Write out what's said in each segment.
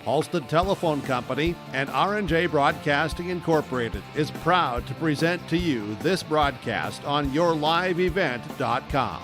Halstead Telephone Company and R&J Broadcasting Incorporated is proud to present to you this broadcast on yourliveevent.com.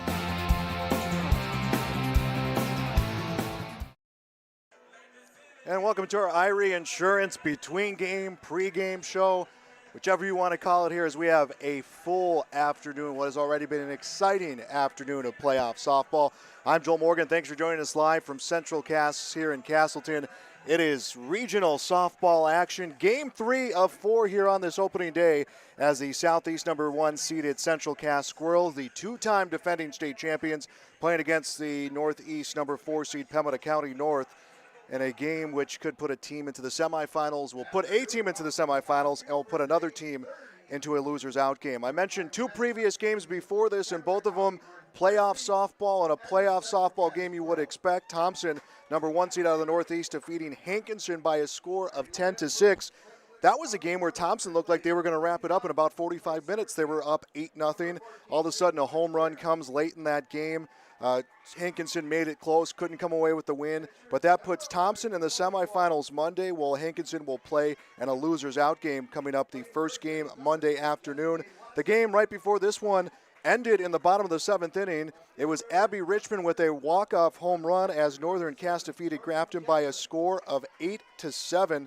And welcome to our Irie Insurance between game, pre-game show, whichever you want to call it here, as we have a full afternoon, what has already been an exciting afternoon of playoff softball. I'm Joel Morgan. Thanks for joining us live from Central Cass here in Castleton. It is regional softball action. Game 3 of 4 here on this opening day as the Southeast number 1 seeded Central Cass Squirrels, the two-time defending state champions, playing against the Northeast number 4 seed Pembina County North in a game which could put a team into the semifinals. We'll put a team into the semifinals, and we'll put another team into a loser's out game. I mentioned 2 previous games before this, and both of them playoff softball, and a playoff softball game you would expect. Thompson, number 1 seed out of the Northeast, defeating Hankinson by a score of 10-6. That was a game where Thompson looked like they were going to wrap it up in about 45 minutes. They were up 8-0. All of a sudden, a home run comes late in that game. Hankinson made it close, couldn't come away with the win, but that puts Thompson in the semifinals Monday, while Hankinson will play in a loser's out game coming up, the first game Monday afternoon. The game right before this one ended in the bottom of the 7th inning. It was Abby Richmond with a walk-off home run as Northern Cass defeated Grafton by a score of 8-7.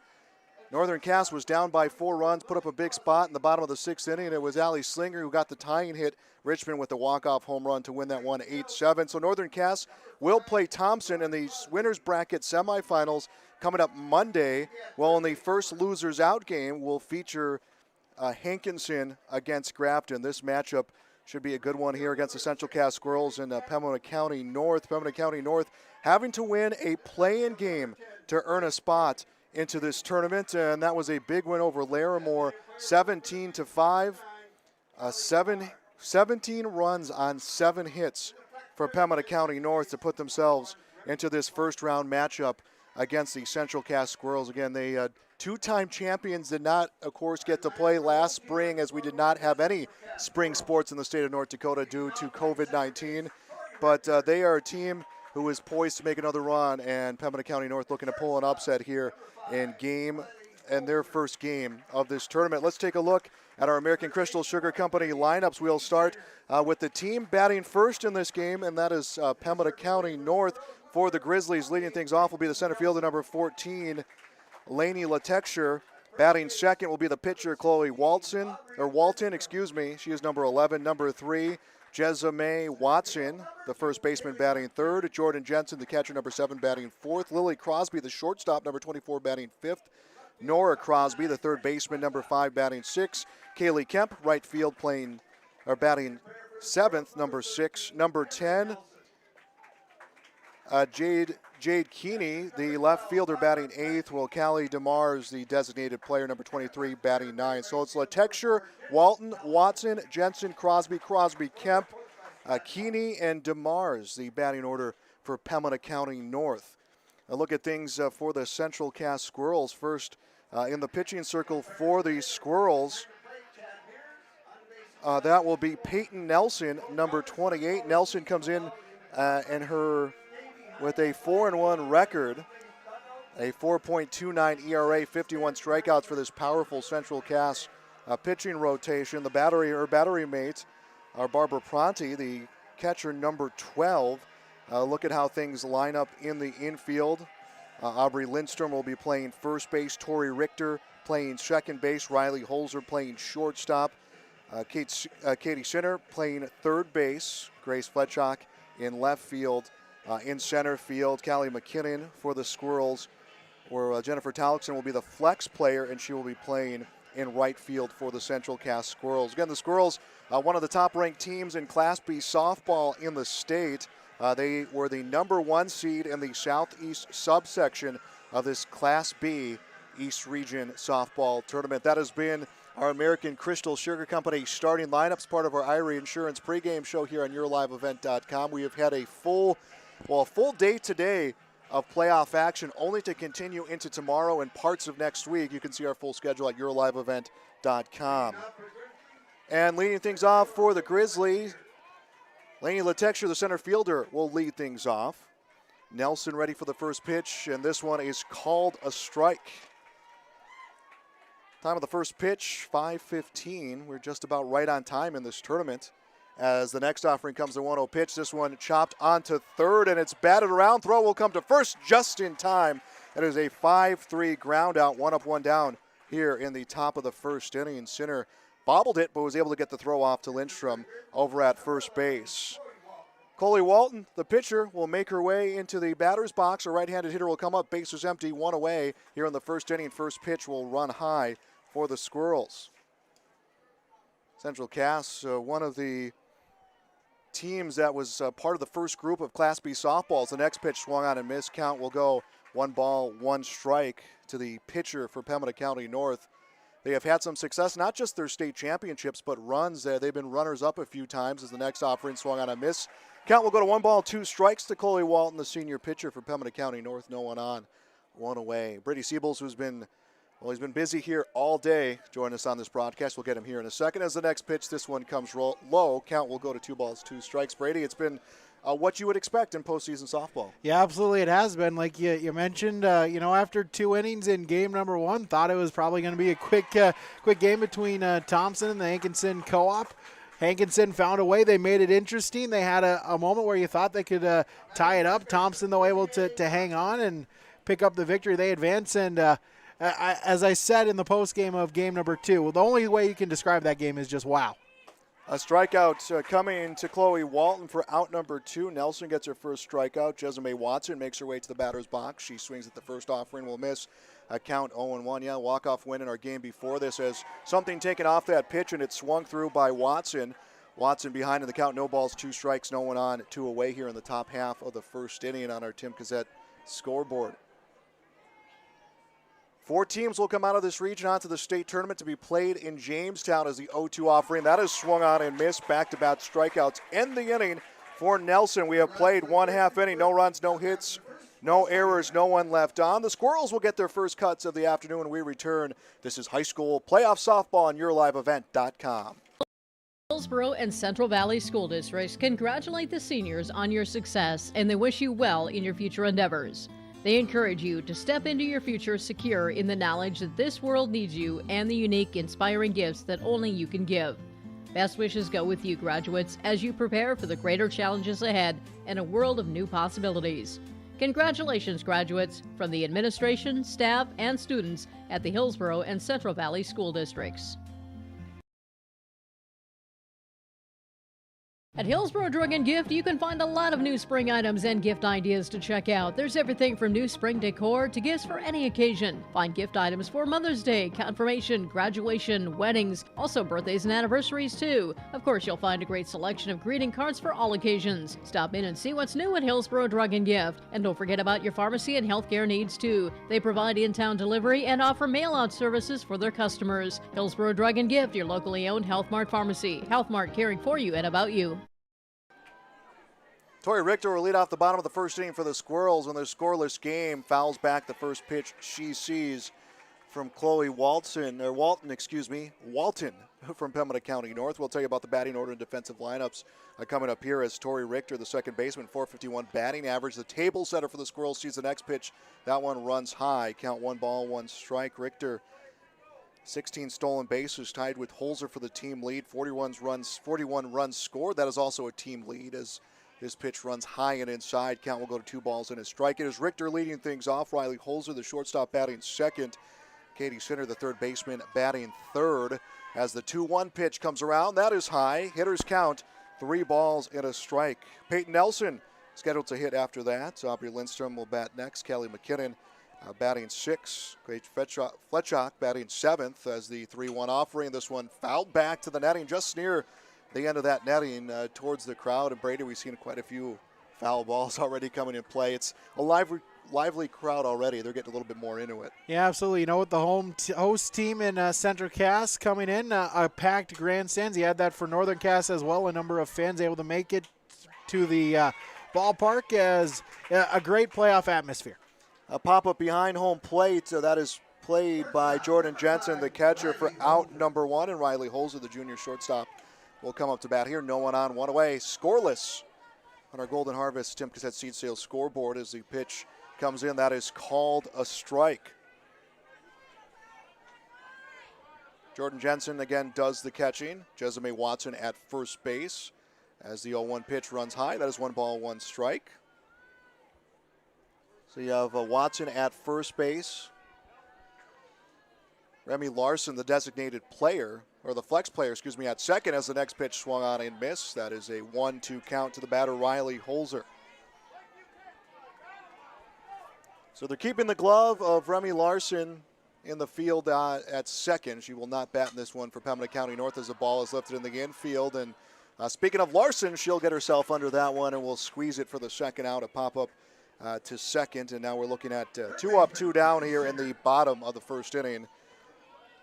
Northern Cass was down by 4 runs, put up a big spot in the bottom of the 6th inning, and it was Allie Slinger who got the tying hit. Richmond with the walk-off home run to win that one 8-7. So Northern Cass will play Thompson in the winners bracket semifinals coming up Monday. Well, in the first losers out game, will feature Hankinson against Grafton. This matchup should be a good one here against the Central Cass Squirrels in Pembina County North. Pembina County North having to win a play-in game to earn a spot into this tournament, and that was a big win over Larimore, 17-5. 17 runs on 7 hits for Pembina County North to put themselves into this first-round matchup against the Central Cass Squirrels. Again, they two-time champions did not, of course, get to play last spring, as we did not have any spring sports in the state of North Dakota due to COVID-19. But they are a team who is poised to make another run, and Pembina County North looking to pull an upset here in their first game of this tournament. Let's take a look at our American Crystal Sugar Company lineups. We'll start with the team batting first in this game, and that is Pembina County North for the Grizzlies. Leading things off will be the center fielder, number 14, Lainey Latexture. Batting second will be the pitcher, Chloe Walton. She is number 11. Number 3, Jezame Watson, the first baseman, batting third. Jordan Jensen, the catcher, number 7, batting fourth. Lily Crosby, the shortstop, number 24, batting fifth. Nora Crosby, the third baseman, number 5, batting 6. Kaylee Kemp, right field, batting 7th, number 6. Number 10, Jade Keeney, the left fielder, batting 8th, while Callie DeMars, the designated player, number 23, batting 9th. So it's Latexture, Walton, Watson, Jensen, Crosby, Kemp, Keeney, and DeMars, the batting order for Pembina County North. A look at things for the Central Cass Squirrels. First, in the pitching circle for the Squirrels, that will be Peyton Nelson, number 28. Nelson comes in with a 4-1 record, a 4.29 ERA, 51 strikeouts for this powerful Central Cass pitching rotation. Her battery mates are Barbara Pronti, the catcher, number 12. Look at how things line up in the infield. Aubrey Lindstrom will be playing first base. Tori Richter playing second base. Riley Holzer playing shortstop. Katie Sinner playing third base. Grace Fletchock in left field. In center field, Callie McKinnon for the Squirrels, where Jennifer Talixson will be the flex player, and she will be playing in right field for the Central Cass Squirrels. Again, the Squirrels, one of the top-ranked teams in Class B softball in the state. They were the number 1 seed in the Southeast subsection of this Class B East Region softball tournament. That has been our American Crystal Sugar Company starting lineups, part of our Irie Insurance pregame show here on yourliveevent.com. We have had a full day today of playoff action, only to continue into tomorrow and parts of next week. You can see our full schedule at yourliveevent.com. And leading things off for the Grizzlies, Laney Latexture, the center fielder, will lead things off. Nelson ready for the first pitch, and this one is called a strike. Time of the first pitch, 5:15. We're just about right on time in this tournament. As the next offering comes, the 1-0 pitch. This one chopped onto third, and it's batted around. Throw will come to first just in time. That is a 5-3 ground out, 1 up, 1 down here in the top of the first inning. Sinner bobbled it, but was able to get the throw off to Lindstrom over at first base. Coley Walton, the pitcher, will make her way into the batter's box. A right-handed hitter will come up. Bases empty, 1 away here in the first inning. First pitch will run high for the Squirrels. Central Cass, one of the teams that was part of the first group of Class B softballs. The next pitch swung on and missed. Count will go 1 ball, 1 strike to the pitcher for Pembina County North. They have had some success, not just their state championships, but runs. They've been runners-up a few times as the next offering swung on a miss. Count will go to 1 ball, 2 strikes to Coley Walton, the senior pitcher for Pembina County North. No one on, 1 away. Brady Siebels, who's been, he's been busy here all day. Join us on this broadcast. We'll get him here in a second. As the next pitch, this one comes low. Count will go to 2 balls, 2 strikes. Brady, it's been what you would expect in postseason softball. Yeah, absolutely. It has been. Like you mentioned, after 2 innings in game number 1, thought it was probably going to be a quick game between Thompson and the Hankinson Co-op. Hankinson found a way. They made it interesting. They had a moment where you thought they could tie it up. Thompson, though, able to hang on and pick up the victory. They advance, and as I said in the postgame of game number 2, the only way you can describe that game is just wow. A strikeout coming to Chloe Walton for out number 2. Nelson gets her first strikeout. Jessamay Watson makes her way to the batter's box. She swings at the first offering, will miss. A count 0-1. Yeah, walk-off win in our game before this as something taken off that pitch, and it swung through by Watson. Watson behind in the count, no balls, 2 strikes, no one on, 2 away here in the top half of the first inning on our Tim Cassette scoreboard. 4 teams will come out of this region onto the state tournament to be played in Jamestown as the 0-2 offering. That is swung on and missed. Back-to-back strikeouts in the inning for Nelson. We have played 1 half inning, no runs, no hits, no errors, no one left on. The Squirrels will get their first cuts of the afternoon when we return. This is high school playoff softball on YourLiveEvent.com. Hillsborough and Central Valley School Districts congratulate the seniors on your success, and they wish you well in your future endeavors. They encourage you to step into your future secure in the knowledge that this world needs you and the unique, inspiring gifts that only you can give. Best wishes go with you, graduates, as you prepare for the greater challenges ahead and a world of new possibilities. Congratulations, graduates, from the administration, staff, and students at the Hillsborough and Central Valley School Districts. At Hillsborough Drug and Gift, you can find a lot of new spring items and gift ideas to check out. There's everything from new spring decor to gifts for any occasion. Find gift items for Mother's Day, confirmation, graduation, weddings, also birthdays and anniversaries too. Of course, you'll find a great selection of greeting cards for all occasions. Stop in and see what's new at Hillsborough Drug and Gift. And don't forget about your pharmacy and healthcare needs too. They provide in-town delivery and offer mail-out services for their customers. Hillsborough Drug and Gift, your locally owned Health Mart pharmacy. Health Mart, caring for you and about you. Tori Richter will lead off the bottom of the first inning for the Squirrels in their scoreless game. Fouls back the first pitch she sees from Chloe Walton from Pembina County North. We'll tell you about the batting order and defensive lineups coming up here as Tori Richter, the second baseman, .451 batting average. The table setter for the Squirrels sees the next pitch. That one runs high. Count 1 ball, 1 strike. Richter, 16 stolen bases, tied with Holzer for the team lead. 41 runs scored. That is also a team lead as his pitch runs high and inside. Count will go to 2 balls and a strike. It is Richter leading things off. Riley Holzer, the shortstop, batting second. Katie Sinner, the third baseman, batting third. As the 2-1 pitch comes around, that is high. Hitters count 3 balls and a strike. Peyton Nelson scheduled to hit after that. Aubrey Lindstrom will bat next. Kelly McKinnon batting 6th. Paige Fletchock batting 7th as the 3-1 offering. This one fouled back to the netting just near the end of that netting towards the crowd. And Brady, we've seen quite a few foul balls already coming in play. It's a lively crowd already. They're getting a little bit more into it. Yeah, absolutely. You know, with the host team in Central Cass coming in, a packed grandstands. You had that for Northern Cass as well. A number of fans able to make it to the ballpark as a great playoff atmosphere. A pop-up behind home plate. That is played by Jordan Jensen, the catcher, for out number 1, and Riley Holzer, the junior shortstop, will come up to bat here. No one on, one away. Scoreless on our Golden Harvest Tim Cassette Seed Sales scoreboard as the pitch comes in. That is called a strike. Jordan Jensen again does the catching. Jessamine Watson at first base as the 0-1 pitch runs high. That is 1 ball, 1 strike. So you have Watson at first base. Remy Larson, the designated player, or the flex player, excuse me, at second as the next pitch swung on and missed. That is a 1-2 count to the batter, Riley Holzer. So they're keeping the glove of Remy Larson in the field at second. She will not bat in this one for Pembina County North as the ball is lifted in the infield. And speaking of Larson, she'll get herself under that one and will squeeze it for the second out, a pop-up to second. And now we're looking at 2 up, 2 down here in the bottom of the first inning.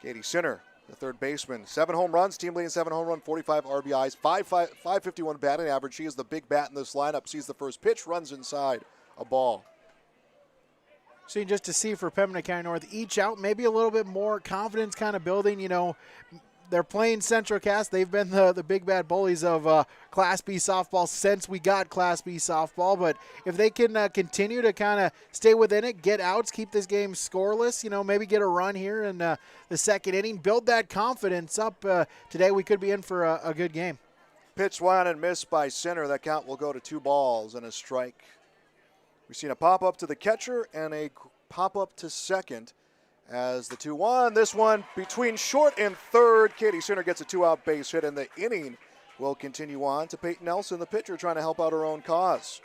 Katie Sinner, the third baseman, 7 home runs, team leading 7 home run, 45 RBIs, 551 batting average. She is the big bat in this lineup. Sees the first pitch, runs inside, a ball. So just to see for Pembina County North, each out, maybe a little bit more confidence kind of building. You know, they're playing Central Cass. They've been the big bad bullies of Class B softball since we got Class B softball. But if they can continue to kind of stay within it, get outs, keep this game scoreless, you know, maybe get a run here in the second inning, build that confidence up today, we could be in for a good game. Pitch swung and missed by Sinner. That count will go to 2 balls and a strike. We've seen a pop-up to the catcher and a pop-up to second as the 2-1. This one between short and third. Katie Sinner gets a 2-out base hit, and the inning will continue on to Peyton Nelson, the pitcher, trying to help out her own cause.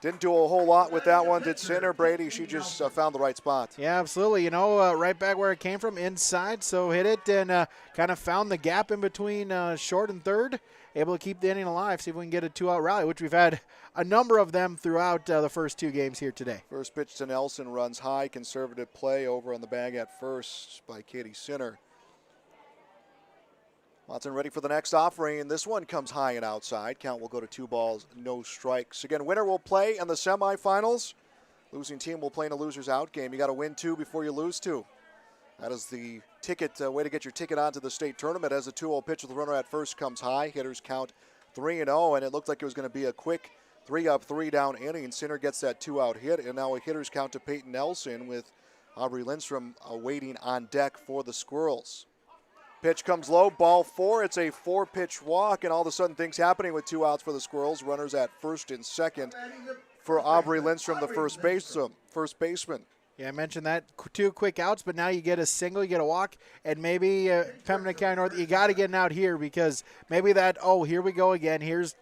Didn't do a whole lot with that one, did Sinner. Brady, she just found the right spot. Yeah, absolutely. You know, right back where it came from, inside, so hit it and kind of found the gap in between short and third. Able to keep the inning alive, see if we can get a 2-out rally, which we've had a number of them throughout the first 2 games here today. First pitch to Nelson, runs high, conservative play over on the bag at first by Katie Sinner. Watson ready for the next offering. This one comes high and outside. Count will go to 2 balls, no strikes. Again, winner will play in the semifinals. Losing team will play in a loser's out game. You got to win 2 before you lose 2. That is the ticket, way to get your ticket onto the state tournament. As a 2-0 pitch with the runner at first comes high. Hitters count 3-0, and it looked like it was going to be a quick 3 up, 3 down inning. Sinner gets that 2-out hit, and now a hitter's count to Peyton Nelson with Aubrey Lindstrom waiting on deck for the Squirrels. Pitch comes low, ball 4. It's a 4-pitch walk, and all of a sudden things happening with 2 outs for the Squirrels. Runners at first and second for Aubrey Lindstrom, the first baseman. Yeah, I mentioned that, 2 quick outs, but now you get a single, you get a walk, and maybe Pembina County North, you got to get an out here because maybe that, oh, here we go again, here's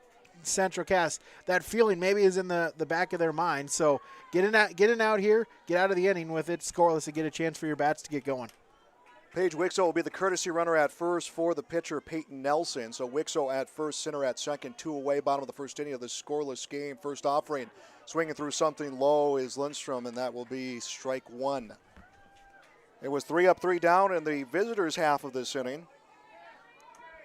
Central Cass. That feeling maybe is in the back of their mind. So get an out here, get out of the inning with it, scoreless, and get a chance for your bats to get going. Paige Wixo will be the courtesy runner at first for the pitcher, Peyton Nelson. So Wixo at first, Sinner at second, 2 away, bottom of the first inning of this scoreless game. First offering, swinging through something low is Lindstrom, and that will be strike 1. It was 3 up, 3 down in the visitors' half of this inning.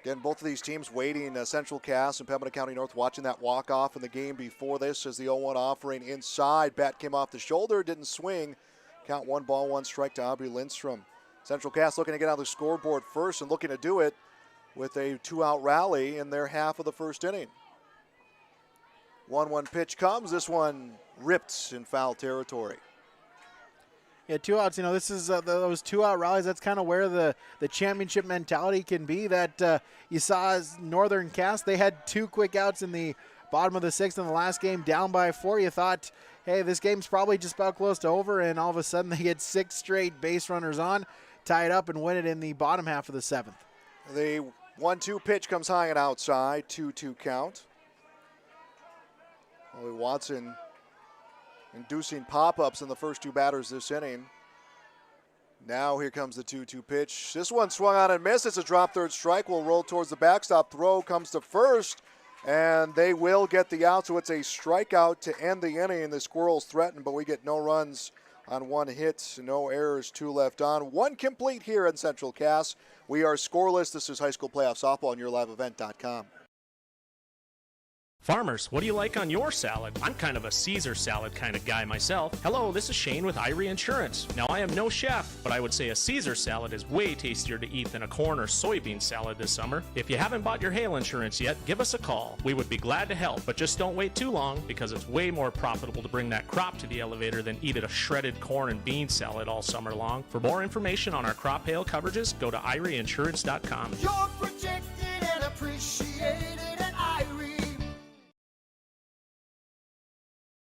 Again, both of these teams waiting, Central Cass and Pembina County North watching that walk-off in the game before this as the 0-1 offering inside. Bat came off the shoulder, didn't swing. Count 1 ball, 1 strike to Aubrey Lindstrom. Central Cass looking to get on the scoreboard first and looking to do it with a 2-out rally in their half of the first inning. 1-1 pitch comes. This one ripped in foul territory. Yeah, 2 outs. You know, this is those 2-out rallies. That's kind of where the championship mentality can be. That you saw as Northern Cass, they had 2 quick outs in the bottom of the 6th in the last game, down by 4. You thought, hey, this game's probably just about close to over, and all of a sudden they get 6 straight base runners on, tie it up, and win it in the bottom half of the 7th. The 1-2 pitch comes high and outside, 2-2 count. Ollie Watson inducing pop-ups in the first 2 batters this inning. Now here comes the 2-2 pitch. This one swung on and missed. It's a drop third strike. Will roll towards the backstop. Throw comes to first, and they will get the out. So it's a strikeout to end the inning. The Squirrels threaten, but we get no runs on 1 hit. No errors, 2 left on. 1 complete here in Central Cass. We are scoreless. This is high school playoff softball on YourLiveEvent.com. Farmers, what do you like on your salad? I'm kind of a Caesar salad kind of guy myself. Hello, this is Shane with Irie Insurance. Now, I am no chef, but I would say a Caesar salad is way tastier to eat than a corn or soybean salad this summer. If you haven't bought your hail insurance yet, give us a call. We would be glad to help, but just don't wait too long because it's way more profitable to bring that crop to the elevator than eat a shredded corn and bean salad all summer long. For more information on our crop hail coverages, go to IrieInsurance.com. You're protected and appreciated at Irie.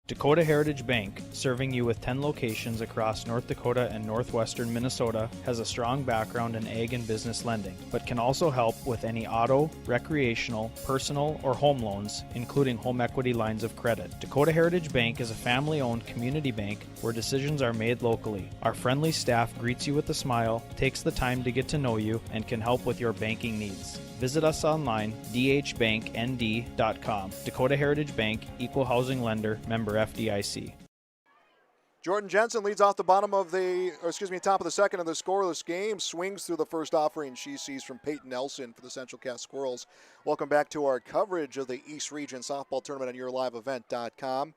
Dakota Heritage Bank, serving you with 10 locations across North Dakota and northwestern Minnesota, has a strong background in ag and business lending, but can also help with any auto, recreational, personal, or home loans, including home equity lines of credit. Dakota Heritage Bank is a family-owned community bank where decisions are made locally. Our friendly staff greets you with a smile, takes the time to get to know you, and can help with your banking needs. Visit us online, dhbanknd.com. Dakota Heritage Bank, Equal Housing Lender, member FDIC. Jordan Jensen leads off the top of the second of the scoreless game. Swings through the first offering she sees from Peyton Nelson for the Central Cass Squirrels. Welcome back to our coverage of the East Region Softball Tournament on YourLiveEvent.com.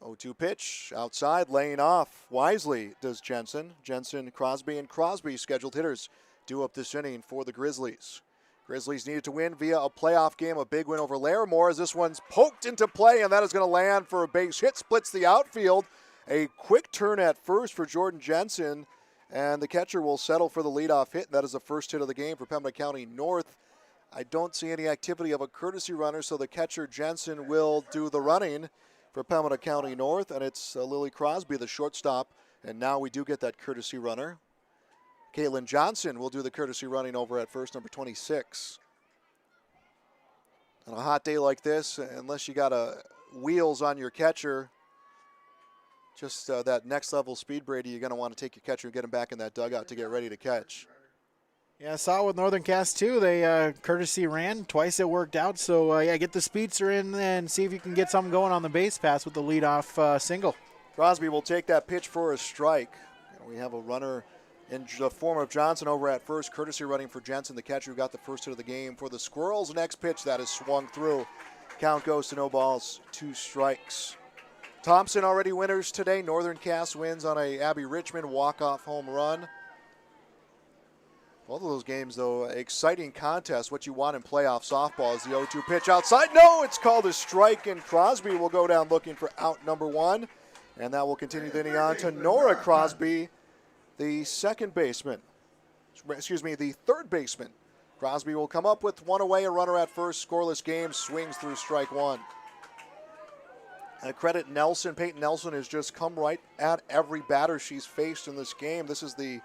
0-2 pitch outside, laying off wisely does Jensen. Jensen, Crosby, and Crosby scheduled hitters due up this inning for the Grizzlies. Grizzlies needed to win via a playoff game, a big win over Larimore as this one's poked into play, and that is going to land for a base hit, splits the outfield. A quick turn at first for Jordan Jensen, and the catcher will settle for the leadoff hit, and that is the first hit of the game for Pembina County North. I don't see any activity of a courtesy runner, so the catcher Jensen will do the running for Pembina County North, and it's Lily Crosby, the shortstop, and now we do get that courtesy runner. Caitlin Johnson will do the courtesy running over at first, number 26. On a hot day like this, unless you got wheels on your catcher, just that next level speed, Brady, you're going to want to take your catcher and get him back in that dugout to get ready to catch. Yeah, I saw with Northern Cass too. They courtesy ran twice. It worked out. So get the speedster in and see if you can get something going on the base pass with the leadoff single. Crosby will take that pitch for a strike. And we have a runner in the form of Johnson over at first, courtesy running for Jensen, the catcher who got the first hit of the game for the Squirrels. Next pitch that is swung through. Count goes to no balls, 2 strikes. Thompson already winners today. Northern Cass wins on a Abby Richmond walk-off home run. Both of those games, though, exciting contest. What you want in playoff softball is the 0-2 pitch outside. No, it's called a strike, and Crosby will go down looking for out number 1. And that will continue the inning on to Nora Crosby, the third baseman. Crosby will come up with one away, a runner at first, scoreless game, swings through strike 1. And credit Nelson. Peyton Nelson has just come right at every batter she's faced in this game. This is the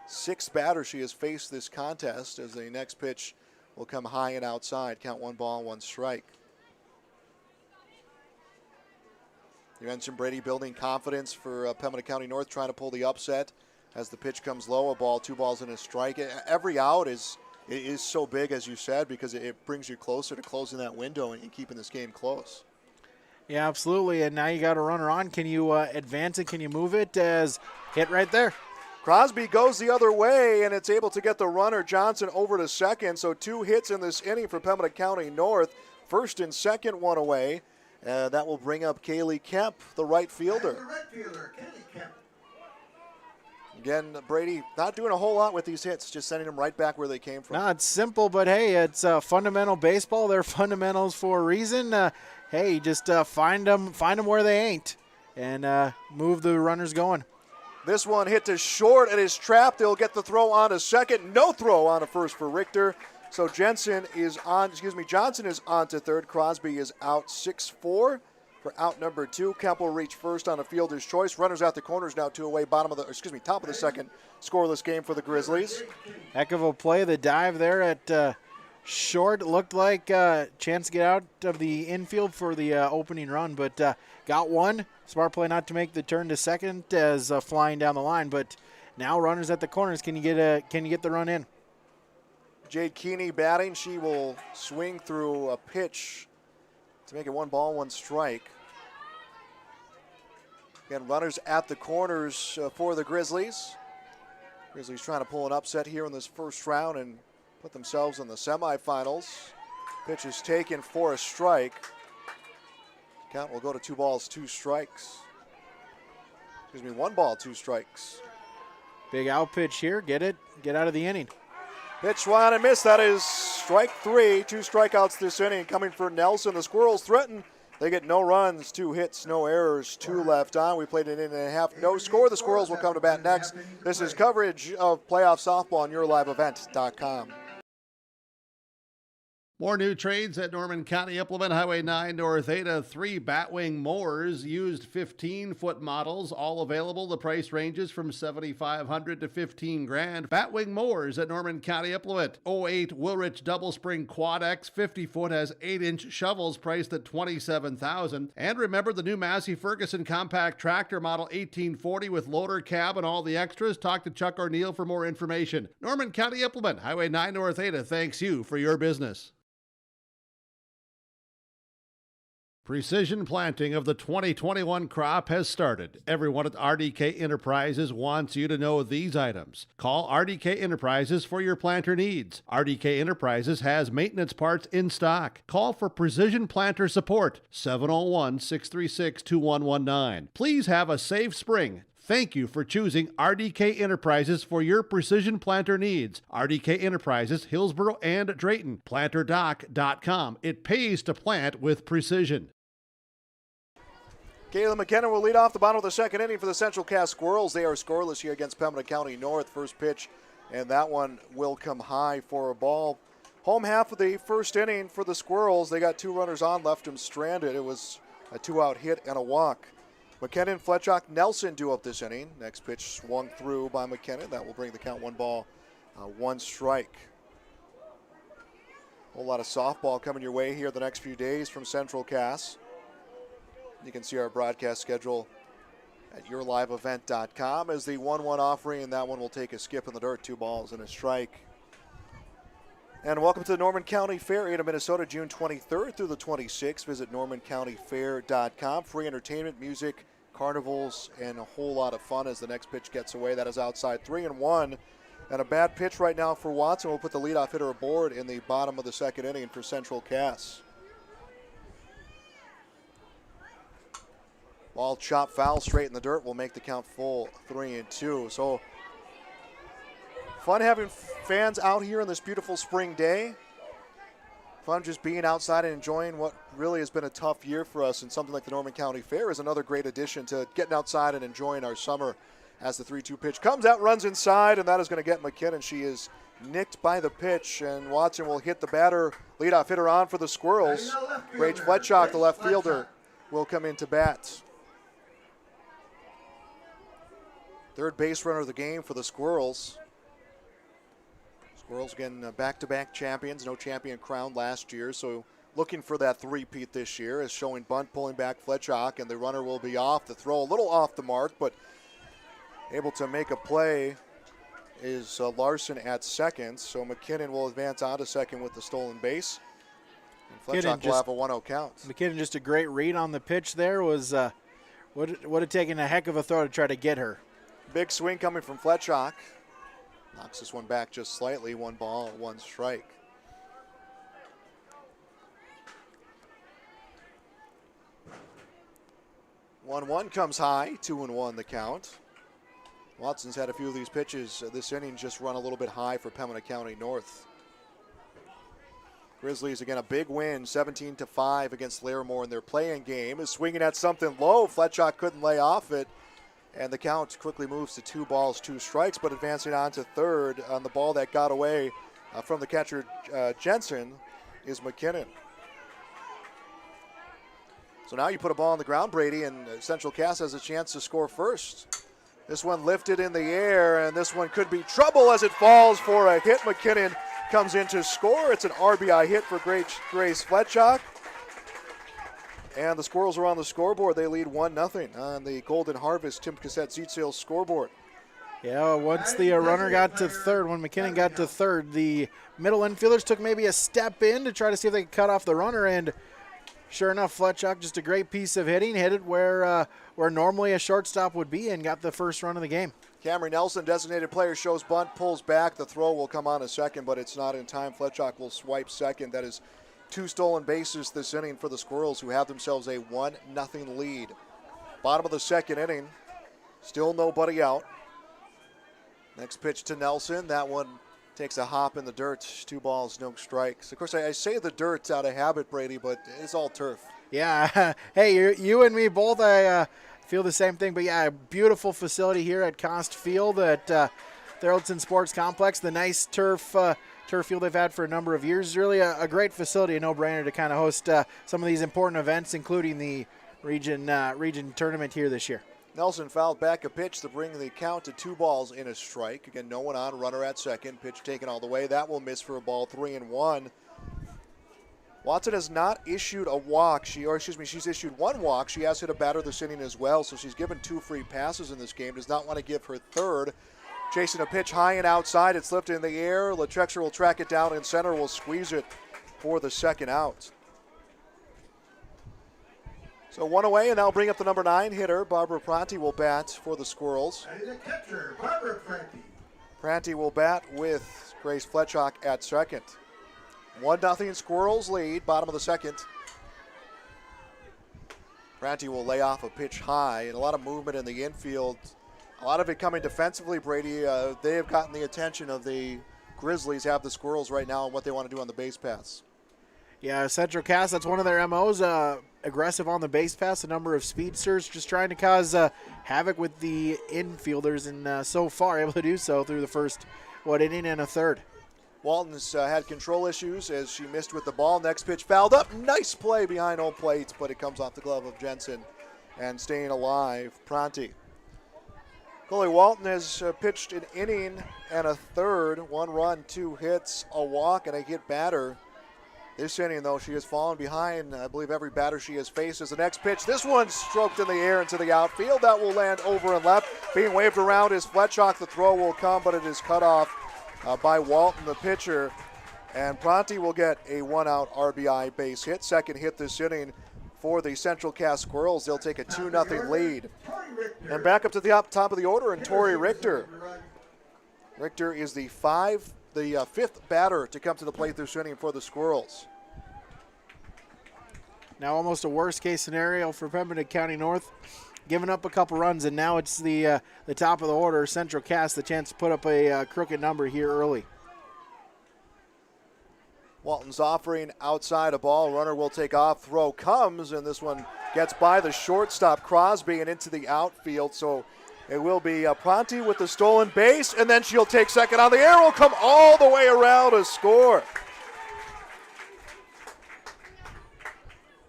6th batter she has faced this contest, as the next pitch will come high and outside. Count 1 ball, 1 strike. You mentioned Brady building confidence for Pembina County North, trying to pull the upset. As the pitch comes low, a ball, 2 balls and a strike. Every out is so big, as you said, because it brings you closer to closing that window and keeping this game close. Yeah, absolutely. And now you got a runner on. Can you advance it? Can you move it? As hit right there. Crosby goes the other way, and it's able to get the runner Johnson over to second. So 2 hits in this inning for Pembina County North. First and second, 1 away. That will bring up Kaylee Kemp, the right fielder. Kaylee Kemp. Again, Brady not doing a whole lot with these hits, just sending them right back where they came from. No, it's simple, but hey, it's fundamental baseball. They're fundamentals for a reason. Just find them where they ain't, and move the runners going. This one hit to short and is trapped. They'll get the throw on to second. No throw on to first for Richter. So Johnson is on to third. Crosby is out 6-4 for out number 2. Kemp will reach first on a fielder's choice. Runners at the corners now, 2 away. Top of the second. Scoreless game for the Grizzlies. Heck of a play. The dive there at short looked like a chance to get out of the infield for the opening run, but got one. Smart play not to make the turn to second as flying down the line, but now runners at the corners. Can you get the run in? Jade Keeney batting. She will swing through a pitch to make it 1 ball, 1 strike. Again, runners at the corners for the Grizzlies. Grizzlies trying to pull an upset here in this first round and put themselves in the semifinals. Pitch is taken for a strike. Count will go to 2 balls, 2 strikes. Excuse me, 1 ball, 2 strikes. Big out pitch here. Get it. Get out of the inning. Pitch swung and missed. That is strike 3. 2 strikeouts this inning coming for Nelson. The Squirrels threaten. They get no runs, 2 hits, no errors, 2 left on. We played an inning and a half, no score. The Squirrels will come to bat next. This is coverage of playoff softball on YourLiveEvent.com. More new trades at Norman County Implement Highway 9 North Ada. 3 Batwing mowers, used 15-foot models, all available. The price ranges from $7,500 to $15,000. Batwing mowers at Norman County Implement. 08 Wilrich Double Spring Quad X 50-foot has 8-inch shovels priced at $27,000. And remember the new Massey Ferguson compact tractor model 1840 with loader, cab, and all the extras. Talk to Chuck or Neil for more information. Norman County Implement Highway 9 North Ada thanks you for your business. Precision planting of the 2021 crop has started. Everyone at RDK Enterprises wants you to know these items. Call RDK Enterprises for your planter needs. RDK Enterprises has maintenance parts in stock. Call for precision planter support, 701-636-2119. Please have a safe spring. Thank you for choosing RDK Enterprises for your precision planter needs. RDK Enterprises, Hillsboro and Drayton. PlanterDoc.com. It pays to plant with precision. Caleb McKinnon will lead off the bottom of the second inning for the Central Cass Squirrels. They are scoreless here against Pembina County North. First pitch, and that one will come high for a ball. Home half of the first inning for the Squirrels. They got 2 runners on, left them stranded. It was a 2-out hit and a walk. McKinnon, Fletchock, Nelson do up this inning. Next pitch swung through by McKinnon. That will bring the count 1 ball, 1 strike. A whole lot of softball coming your way here the next few days from Central Cass. You can see our broadcast schedule at YourLiveEvent.com as the 1-1 offering, and that one will take a skip in the dirt, 2 balls and a strike. And welcome to the Norman County Fair, Ada, Minnesota, June 23rd through the 26th. Visit NormanCountyFair.com. Free entertainment, music, carnivals, and a whole lot of fun as the next pitch gets away. That is outside 3-1. And a bad pitch right now for Watson. We'll put the leadoff hitter aboard in the bottom of the second inning for Central Cass. Ball chopped foul straight in the dirt will make the count full 3-2. So fun having fans out here on this beautiful spring day. Fun just being outside and enjoying what really has been a tough year for us. And something like the Norman County Fair is another great addition to getting outside and enjoying our summer. As the 3-2 pitch comes out, runs inside, and that is going to get McKinnon. She is nicked by the pitch, and Watson will hit the batter. Leadoff hitter on for the Squirrels. Rach Fletchock, the left fielder, will come into bat. Third base runner of the game for the Squirrels. Squirrels again back-to-back champions, no champion crowned last year, so looking for that three-peat this year is showing bunt pulling back Fletchock, and the runner will be off. The throw a little off the mark, but able to make a play is Larson at second, so McKinnon will advance on to second with the stolen base. And Fletchock will have a 1-0 count. McKinnon just a great read on the pitch there. Would have taken a heck of a throw to try to get her. Big swing coming from Fletchock. Knocks this one back just slightly. 1 ball, 1 strike. One comes high, 2-1 the count. Watson's had a few of these pitches this inning just run a little bit high for Pembina County North. Grizzlies again a big win, 17-5 against Larimore in their play-in game. Is swinging at something low. Fletchock couldn't lay off it. And the count quickly moves to 2 balls, 2 strikes, but advancing on to third on the ball that got away from the catcher Jensen is McKinnon. So now you put a ball on the ground, Brady, and Central Cass has a chance to score first. This one lifted in the air, and this one could be trouble as it falls for a hit. McKinnon comes in to score. It's an RBI hit for Grace Fletchock. And the Squirrels are on the scoreboard. They lead 1-0 on the Golden Harvest Tim Cassette Zeitzel scoreboard. Yeah, once the runner got to third, when McKinnon got to third, the middle infielders took maybe a step in to try to see if they could cut off the runner, and sure enough, Fletchock, just a great piece of hitting, hit it where normally a shortstop would be and got the first run of the game. Cameron Nelson, designated player, shows bunt, pulls back. The throw will come on a second, but it's not in time. Fletchock will swipe second. That is 2 stolen bases this inning for the Squirrels, who have themselves a 1-0 lead. Bottom of the second inning, still nobody out. Next pitch to Nelson. That one takes a hop in the dirt. 2 balls, no strikes. Of course, I say the dirt out of habit, Brady, but it's all turf. Yeah. Hey, you and me both. I feel the same thing. But yeah, a beautiful facility here at Cost Field at Thurleton Sports Complex. The nice turf field they've had for a number of years. Really a great facility, a no-brainer to kind of host some of these important events, including the region tournament here this year. Nelson fouled back a pitch to bring the count to 2 balls in a strike. Again, no one on, runner at second. Pitch taken all the way. That will miss for a ball, 3-1. Watson has not issued a walk. She's issued 1 walk. She has hit a batter this inning as well, so she's given 2 free passes in this game. Does not want to give her third. Chasing a pitch high and outside. It's lifted in the air. Latrexer will track it down in center. Will squeeze it for the second out. So 1 away, and that'll bring up the number 9 hitter. Barbara Pranti will bat for the Squirrels. And the catcher, Barbara Frankie. Pranti will bat with Grace Fletchock at second. 1-0 Squirrels lead, bottom of the second. Pranti will lay off a pitch high, and a lot of movement in the infield. A lot of it coming defensively, Brady. They have gotten the attention of the Grizzlies, have the Squirrels right now, and what they want to do on the base pass. Yeah, Central Cass, that's one of their MOs. Aggressive on the base pass, a number of speedsters, just trying to cause havoc with the infielders, and so far able to do so through the first, inning and a third. Walton's had control issues as she missed with the ball. Next pitch fouled up. Nice play behind home plate, but it comes off the glove of Jensen. And staying alive, Pranti. Coley Walton has pitched an inning and a third. 1 run, 2 hits, a walk, and a hit batter. This inning, though, she has fallen behind, I believe, every batter she has faced. As the next pitch, this one stroked in the air into the outfield. That will land over and left. Being waved around is Fletchock. The throw will come, but it is cut off by Walton, the pitcher. And Pranti will get a 1-out RBI base hit. Second hit this inning for the Central Cass Squirrels. They'll take a 2-0 lead. And back up to the top of the order, and Tori Richter. Richter is the 5th batter to come to the plate this inning for the Squirrels. Now almost a worst-case scenario for Pembina County North. Giving up a couple runs, and now it's the top of the order. Central Cass, the chance to put up a crooked number here early. Walton's offering outside a ball. Runner will take off. Throw comes, and this one gets by the shortstop, Crosby, and into the outfield. So it will be Pranti with the stolen base, and then she'll take second on the air. Will come all the way around to score.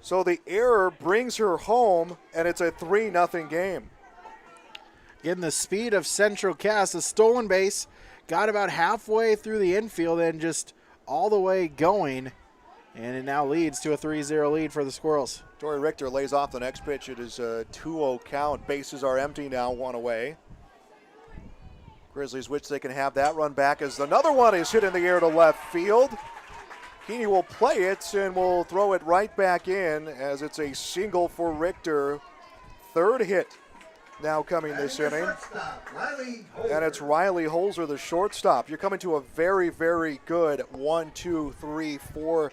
So the error brings her home, and it's a 3-0 game. Getting the speed of Central Cass, a stolen base, got about halfway through the infield and just all the way going, and it now leads to a 3-0 lead for the Squirrels. Tori Richter lays off the next pitch. It is a 2-0 count. Bases are empty now, 1 away. Grizzlies wish they can have that run back as another one is hit in the air to left field. Keeney will play it and will throw it right back in as it's a single for Richter. Third hit now coming this inning. And it's Riley Holzer, the shortstop. You're coming to a very, very good 1, 2, 3, 4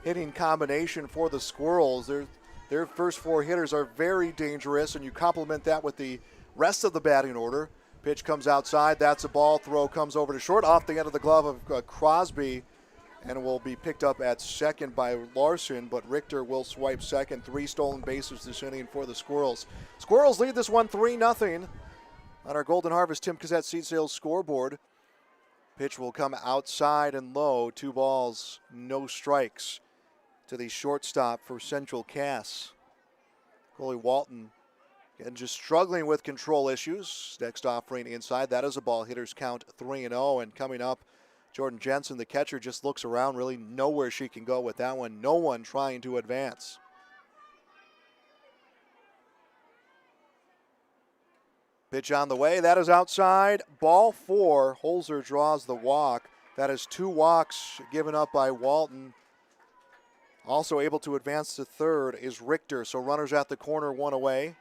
hitting combination for the Squirrels. Their first 4 hitters are very dangerous, and you complement that with the rest of the batting order. Pitch comes outside. That's a ball. Throw comes over to short off the end of the glove of Crosby, and will be picked up at second by Larson, but Richter will swipe second. 3 stolen bases this inning for the Squirrels. Squirrels lead this one 3-0 on our Golden Harvest Tim Cassette Seed Sales scoreboard. Pitch will come outside and low. 2 balls, no strikes to the shortstop for Central Cass. Coley Walton and just struggling with control issues. Next offering inside. That is a ball. Hitters count 3-0, and coming up, Jordan Jensen, the catcher, just looks around, really nowhere she can go with that one. No one trying to advance. Pitch on the way. That is outside. Ball 4. Holzer draws the walk. That is 2 walks given up by Walton. Also able to advance to third is Richter. So runners at the corner, 1 away.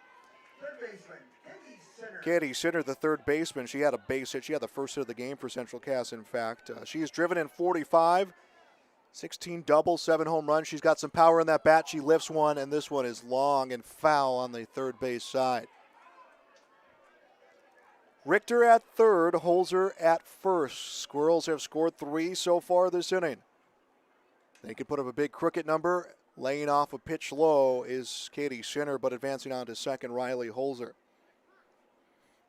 Katie Sinner, the third baseman, she had a base hit. She had the first hit of the game for Central Cass, in fact. She has driven in 45, 16 doubles, 7 home runs. She's got some power in that bat. She lifts one, and this one is long and foul on the third base side. Richter at third, Holzer at first. Squirrels have scored 3 so far this inning. They could put up a big crooked number. Laying off a pitch low is Katie Sinner, but advancing on to second, Riley Holzer.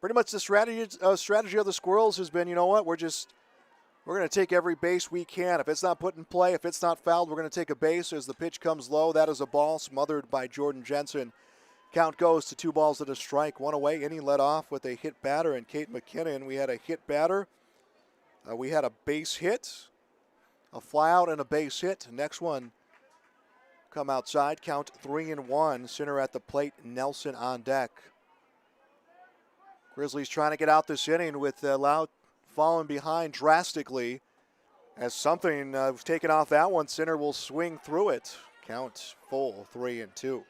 Pretty much the strategy of the Squirrels has been, you know what, we're going to take every base we can. If it's not put in play, if it's not fouled, we're going to take a base as the pitch comes low. That is a ball smothered by Jordan Jensen. Count goes to 2 balls and a strike. 1 away. Inning led off with a hit batter and Kate McKinnon. We had a hit batter. We had a base hit, a fly out and a base hit. Next one come outside. Count 3-1. Sinner at the plate. Nelson on deck. Grizzlies trying to get out this inning with Loud falling behind drastically. As something was taken off that one, Sinner will swing through it. Count full, 3-2.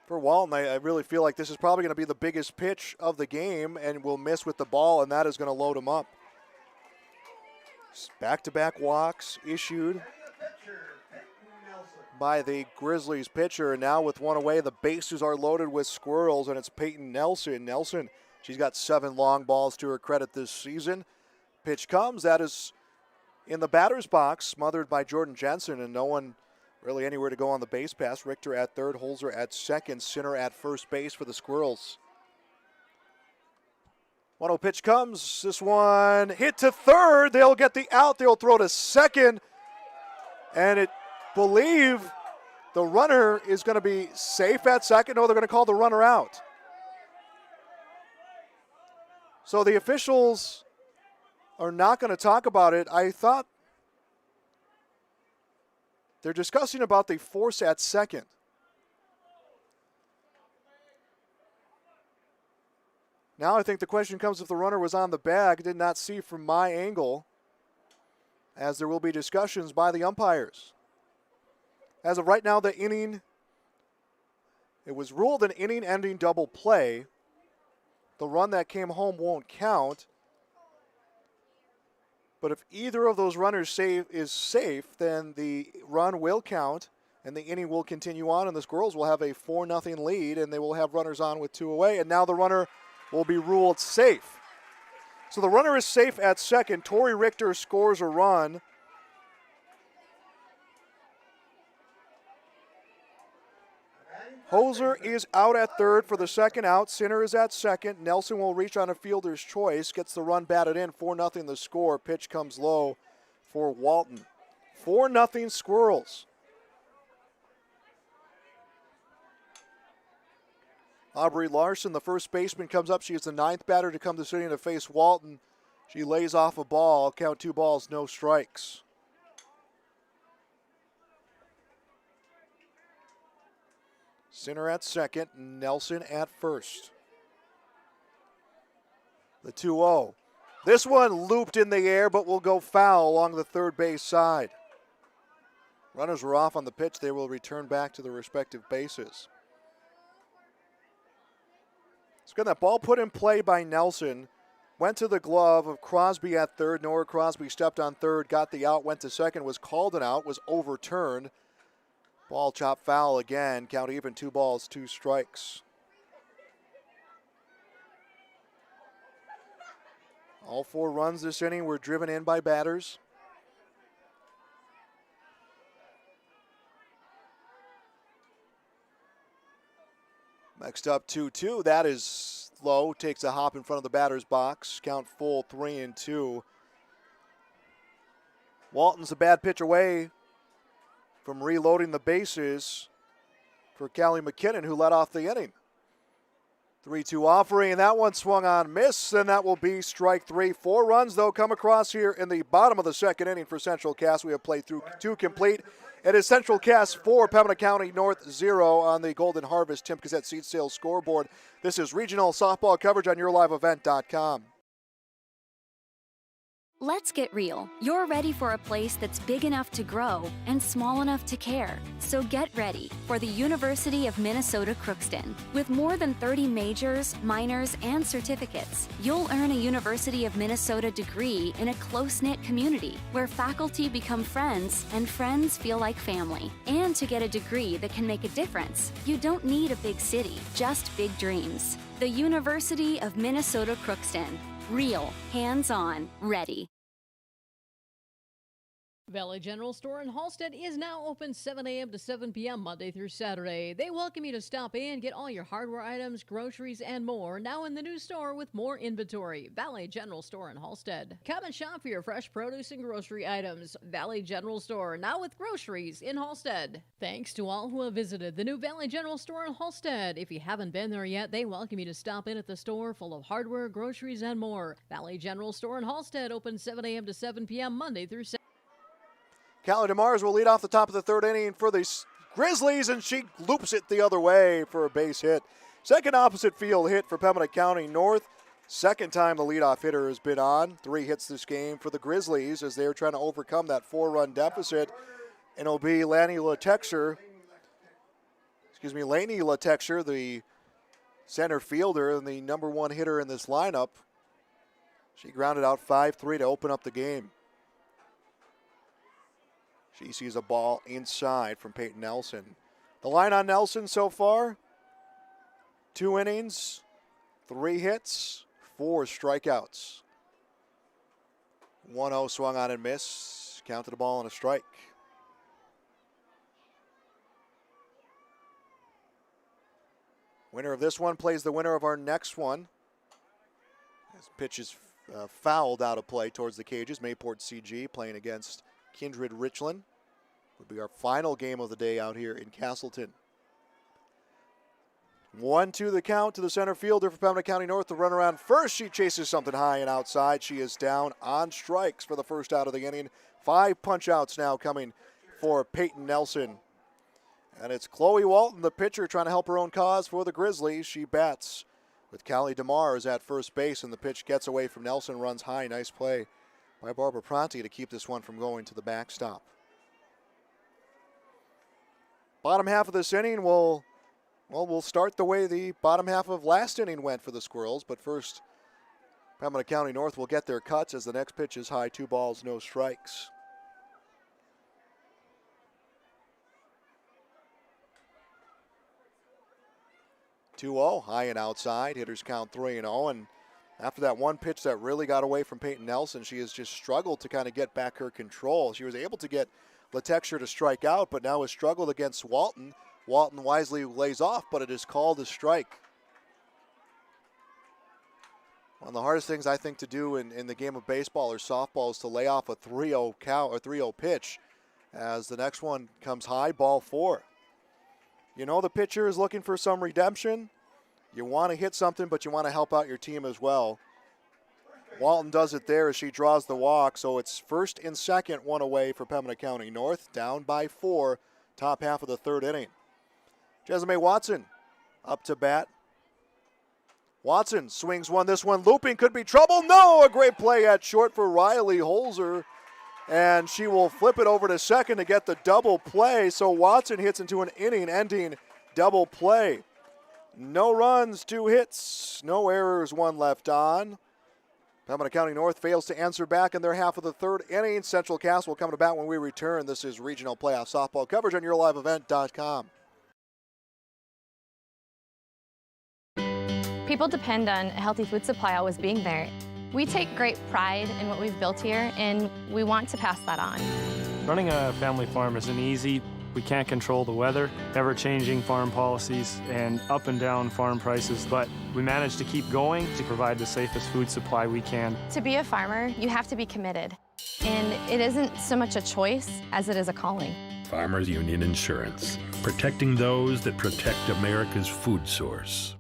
For Walton, I really feel like this is probably going to be the biggest pitch of the game and will miss with the ball, and that is going to load him up. Back-to-back walks issued by the Grizzlies pitcher. And now with 1 away, the bases are loaded with Squirrels, and it's Peyton Nelson. Nelson, she's got 7 long balls to her credit this season. Pitch comes. That is in the batter's box, smothered by Jordan Jensen, and no one really anywhere to go on the base pass. Richter at third, Holzer at second, Sinner at first base for the Squirrels. 1-0 pitch comes. This one hit to third. They'll get the out. They'll throw to second, and it believe the runner is going to be safe at second. No, they're going to call the runner out. So the officials are not going to talk about it. I thought they're discussing about the force at second. Now I think the question comes if the runner was on the bag. Did not see from my angle, as there will be discussions by the umpires. As of right now, the inning, it was ruled an inning-ending double play. The run that came home won't count. But if either of those runners is safe, then the run will count, and the inning will continue on, and the Squirrels will have a 4-0 lead, and they will have runners on with 2 away, and now the runner will be ruled safe. So the runner is safe at second. Tori Richter scores a run. Holzer is out at third for the second out. Sinner is at second. Nelson will reach on a fielder's choice. Gets the run batted in. 4-0 the score. Pitch comes low for Walton. 4-0 Squirrels. Aubrey Larson, the first baseman, comes up. She is the 9th batter to come to the inning to face Walton. She lays off a ball. Count 2 balls, no strikes. Sinner at second, Nelson at first. The 2-0. This one looped in the air, but will go foul along the third base side. Runners were off on the pitch. They will return back to their respective bases. Let's get that ball put in play by Nelson. Went to the glove of Crosby at third. Nora Crosby stepped on third, got the out, went to second, was called an out, was overturned. Ball chopped foul again. Count even, 2 balls, 2 strikes. All 4 runs this inning were driven in by batters. Next up, 2-2. That is low. Takes a hop in front of the batter's box. Count full, 3-2. Walton's a bad pitch away from reloading the bases for Callie McKinnon, who led off the inning. 3-2 offering, and that one swung on, miss, and that will be strike 3. 4 runs, though, come across here in the bottom of the second inning for Central Cass. We have played through 2 complete. It is Central Cass 4, Pembina County North 0 on the Golden Harvest Tim Cassette Seed Sales scoreboard. This is regional softball coverage on YourLiveEvent.com. Let's get real. You're ready for a place that's big enough to grow and small enough to care. So get ready for the University of Minnesota Crookston. With more than 30 majors, minors, and certificates, you'll earn a University of Minnesota degree in a close-knit community where faculty become friends and friends feel like family. And to get a degree that can make a difference, you don't need a big city, just big dreams. The University of Minnesota Crookston. Real, hands-on, ready. Valley General Store in Halstead is now open 7 a.m. to 7 p.m. Monday through Saturday. They welcome you to stop in, get all your hardware items, groceries, and more now in the new store with more inventory. Valley General Store in Halstead. Come and shop for your fresh produce and grocery items. Valley General Store, now with groceries in Halstead. Thanks to all who have visited the new Valley General Store in Halstead. If you haven't been there yet, they welcome you to stop in at the store full of hardware, groceries, and more. Valley General Store in Halstead, open 7 a.m. to 7 p.m. Monday through Saturday. Callie DeMars will lead off the top of the third inning for the Grizzlies, and she loops it the other way for a base hit. Second opposite field hit for Pembina County North. Second time the leadoff hitter has been on. 3 hits this game for the Grizzlies as they're trying to overcome that 4-run deficit. And it'll be Laney Latexer, the center fielder and the number 1 hitter in this lineup. She grounded out 5-3 to open up the game. She sees a ball inside from Peyton Nelson. The line on Nelson so far, 2 innings, 3 hits, 4 strikeouts. 1-0 swung on and missed. Counted the ball and a strike. Winner of this one plays the winner of our next one. This pitch is fouled out of play towards the cages. Mayport CG playing against Kindred Richland. Would be our final game of the day out here in Castleton. 1-2 the count to the center fielder for Pembina County North. The run around first. She chases something high and outside. She is down on strikes for the first out of the inning. 5 punch outs now coming for Peyton Nelson. And it's Chloe Walton, the pitcher, trying to help her own cause for the Grizzlies. She bats with Callie DeMars at first base, and the pitch gets away from Nelson, runs high. Nice play by Barbara Pronti to keep this one from going to the backstop. Bottom half of this inning we'll start the way the bottom half of last inning went for the Squirrels, but first Pembina County North will get their cuts as the next pitch is high, 2 balls, no strikes. (2-0) high and outside. Hitters count 3-0, and after that one pitch that really got away from Peyton Nelson, she has just struggled to kind of get back her control. She was able to get Latexer to strike out, but now has struggled against Walton. Walton wisely lays off, but it is called a strike. One of the hardest things I think to do in the game of baseball or softball is to lay off a 3-0 count or 3-0 pitch, as the next one comes high, ball 4. You know the pitcher is looking for some redemption. You want to hit something, but you want to help out your team as well. Walton does it there as she draws the walk, so it's first and second, 1 away for Pembina County North, down by 4, top half of the third inning. Jessamine Watson up to bat. Watson swings one, this one looping, could be trouble. No, a great play at short for Riley Holzer, and she will flip it over to second to get the double play, so Watson hits into an inning-ending double play. No runs, 2 hits, no errors, 1 left on. Pembina County North fails to answer back in their half of the third inning. Central Cass will come to bat when we return. This is regional playoff softball coverage on YourLiveEvent.com. People depend on a healthy food supply always being there. We take great pride in what we've built here, and we want to pass that on. Running a family farm isn't easy. We can't control the weather, ever-changing farm policies, and up and down farm prices, but we manage to keep going to provide the safest food supply we can. To be a farmer, you have to be committed, and it isn't so much a choice as it is a calling. Farmers Union Insurance, protecting those that protect America's food source.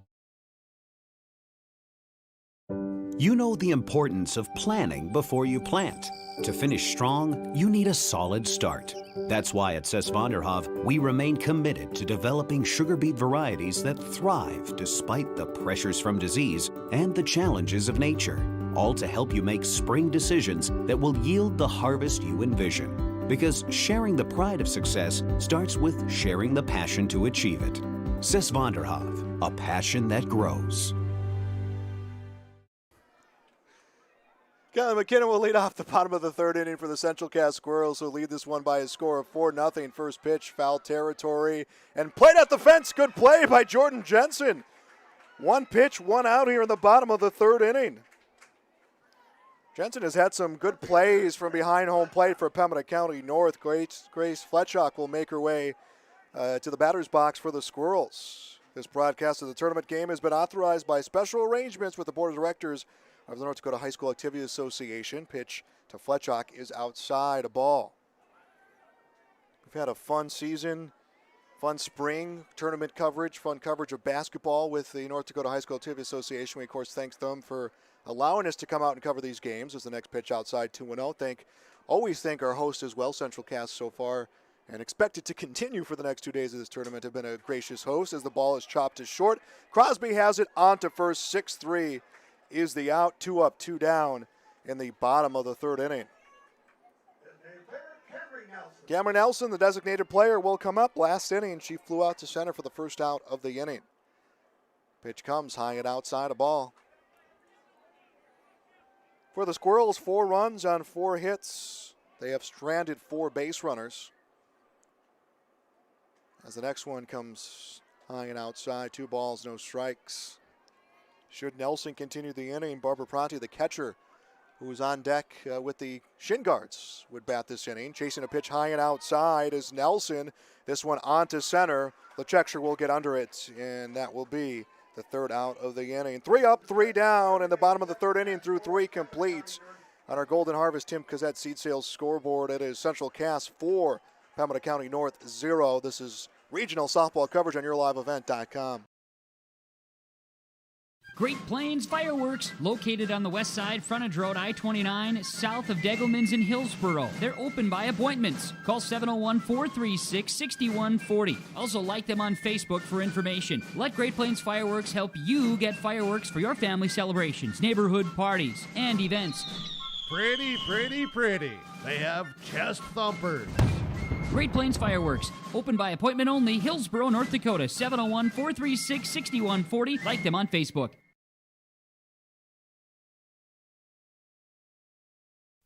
You know the importance of planning before you plant. To finish strong, you need a solid start. That's why at Cess Vonderhoff, we remain committed to developing sugar beet varieties that thrive despite the pressures from disease and the challenges of nature. all to help you make spring decisions that will yield the harvest you envision. Because sharing the pride of success starts with sharing the passion to achieve it. Sis Vonderhoff, a passion that grows. Kelly McKinnon will lead off the bottom of the third inning for the Central Cass Squirrels, who lead this one by a score of 4-0. First pitch, foul territory, and played at the fence. Good play by Jordan Jensen. One pitch, one out here in the bottom of the third inning. Jensen has had some good plays from behind home plate for Pembina County North. Grace Fletchock will make her way to the batter's box for the Squirrels. This broadcast of the tournament game has been authorized by special arrangements with the Board of Directors of the North Dakota High School Activity Association. Pitch to Fletchock is outside, a ball. We've had a fun season, fun spring tournament coverage, fun coverage of basketball with the North Dakota High School Activity Association. We, of course, thank them for allowing us to come out and cover these games. As the next pitch outside, 2-0. Always thank our host as well, Central Cass, so far, and expect it to continue for the next 2 days of this tournament. Have been a gracious host as the ball is chopped to short. Crosby has it on to first, 6-3. Is the out, 2 up, 2 down in the bottom of the third inning. Cameron Nelson, the designated player, will come up. Last inning, she flew out to center for the first out of the inning. Pitch comes high and outside, a ball. For the Squirrels, 4 runs on 4 hits. They have stranded 4 base runners. As the next one comes high and outside, 2 balls, no strikes. Should Nelson continue the inning, Barbara Pronti, the catcher, who's on deck with the shin guards, would bat this inning. Chasing a pitch high and outside is Nelson. This one onto center. LeCheshire will get under it, and that will be the third out of the inning. 3 up, 3 down in the bottom of the third inning through 3 completes. On our Golden Harvest Tim Cassette Seed Sales scoreboard, it is Central Cass 4, Pembina County North 0. This is regional softball coverage on YourLiveEvent.com. Great Plains Fireworks, located on the west side, frontage road I-29, south of Degelman's in Hillsboro. They're open by appointments. Call 701-436-6140. Also like them on Facebook for information. Let Great Plains Fireworks help you get fireworks for your family celebrations, neighborhood parties, and events. Pretty, pretty, pretty. They have chest thumpers. Great Plains Fireworks, open by appointment only, Hillsboro, North Dakota, 701-436-6140. Like them on Facebook.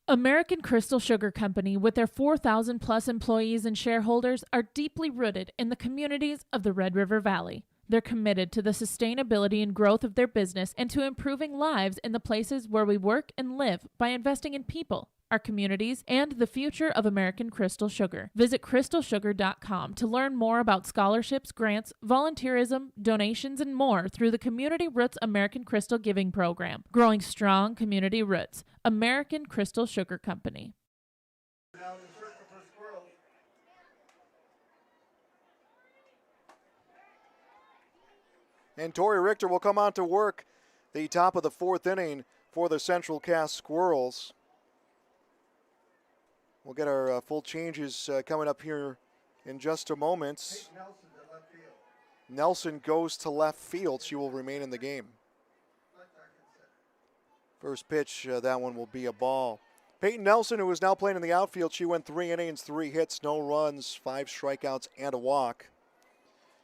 American Crystal Sugar Company, with their 4,000 plus employees and shareholders, are deeply rooted in the communities of the Red River Valley. They're committed to the sustainability and growth of their business and to improving lives in the places where we work and live by investing in people, our communities, and the future of American Crystal Sugar. Visit crystalsugar.com to learn more about scholarships, grants, volunteerism, donations, and more through the Community Roots American Crystal Giving Program. Growing strong community roots. American Crystal Sugar Company. And Tori Richter will come on to work the top of the 4th inning for the Central Cass Squirrels. We'll get our full changes coming up here in just a moment. Nelson goes to left field. She will remain in the game. First pitch, that one will be a ball. Peyton Nelson, who is now playing in the outfield, she went 3 innings, 3 hits, no runs, 5 strikeouts, and a walk.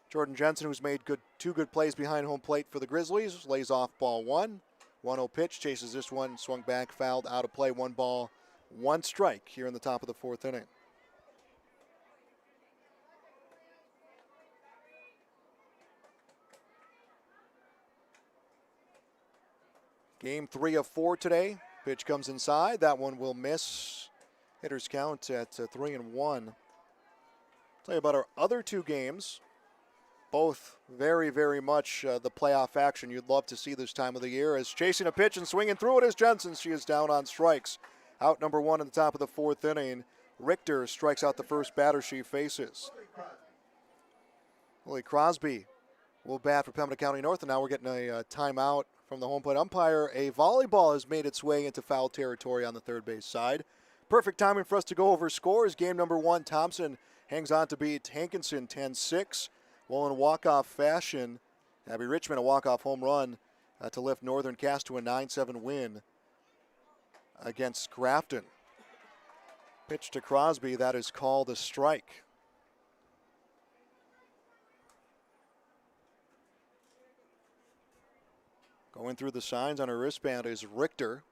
Jordan Jensen, who's made 2 good plays behind home plate for the Grizzlies, lays off ball 1. 1-0 pitch, chases this one, swung back, fouled, out of play, 1 ball, 1 strike here in the top of the 4th inning. Game 3 of 4 today. Pitch comes inside. That one will miss. Hitters count at 3-1. Tell you about our other 2 games. Both very, very much the playoff action you'd love to see this time of the year. As chasing a pitch and swinging through it is Jensen. She is down on strikes. Out number 1 in the top of the 4th inning. Richter strikes out the first batter she faces. Lily Crosby will bat for Pembina County North, and now we're getting a timeout from the home plate umpire. A volleyball has made its way into foul territory on the third base side. Perfect timing for us to go over scores. Game number 1, Thompson hangs on to beat Hankinson 10-6. Well, in walk-off fashion, Abby Richmond a walk-off home run to lift Northern Cass to a 9-7 win against Grafton. Pitch to Crosby, that is called a strike. Going through the signs on her wristband is Richter.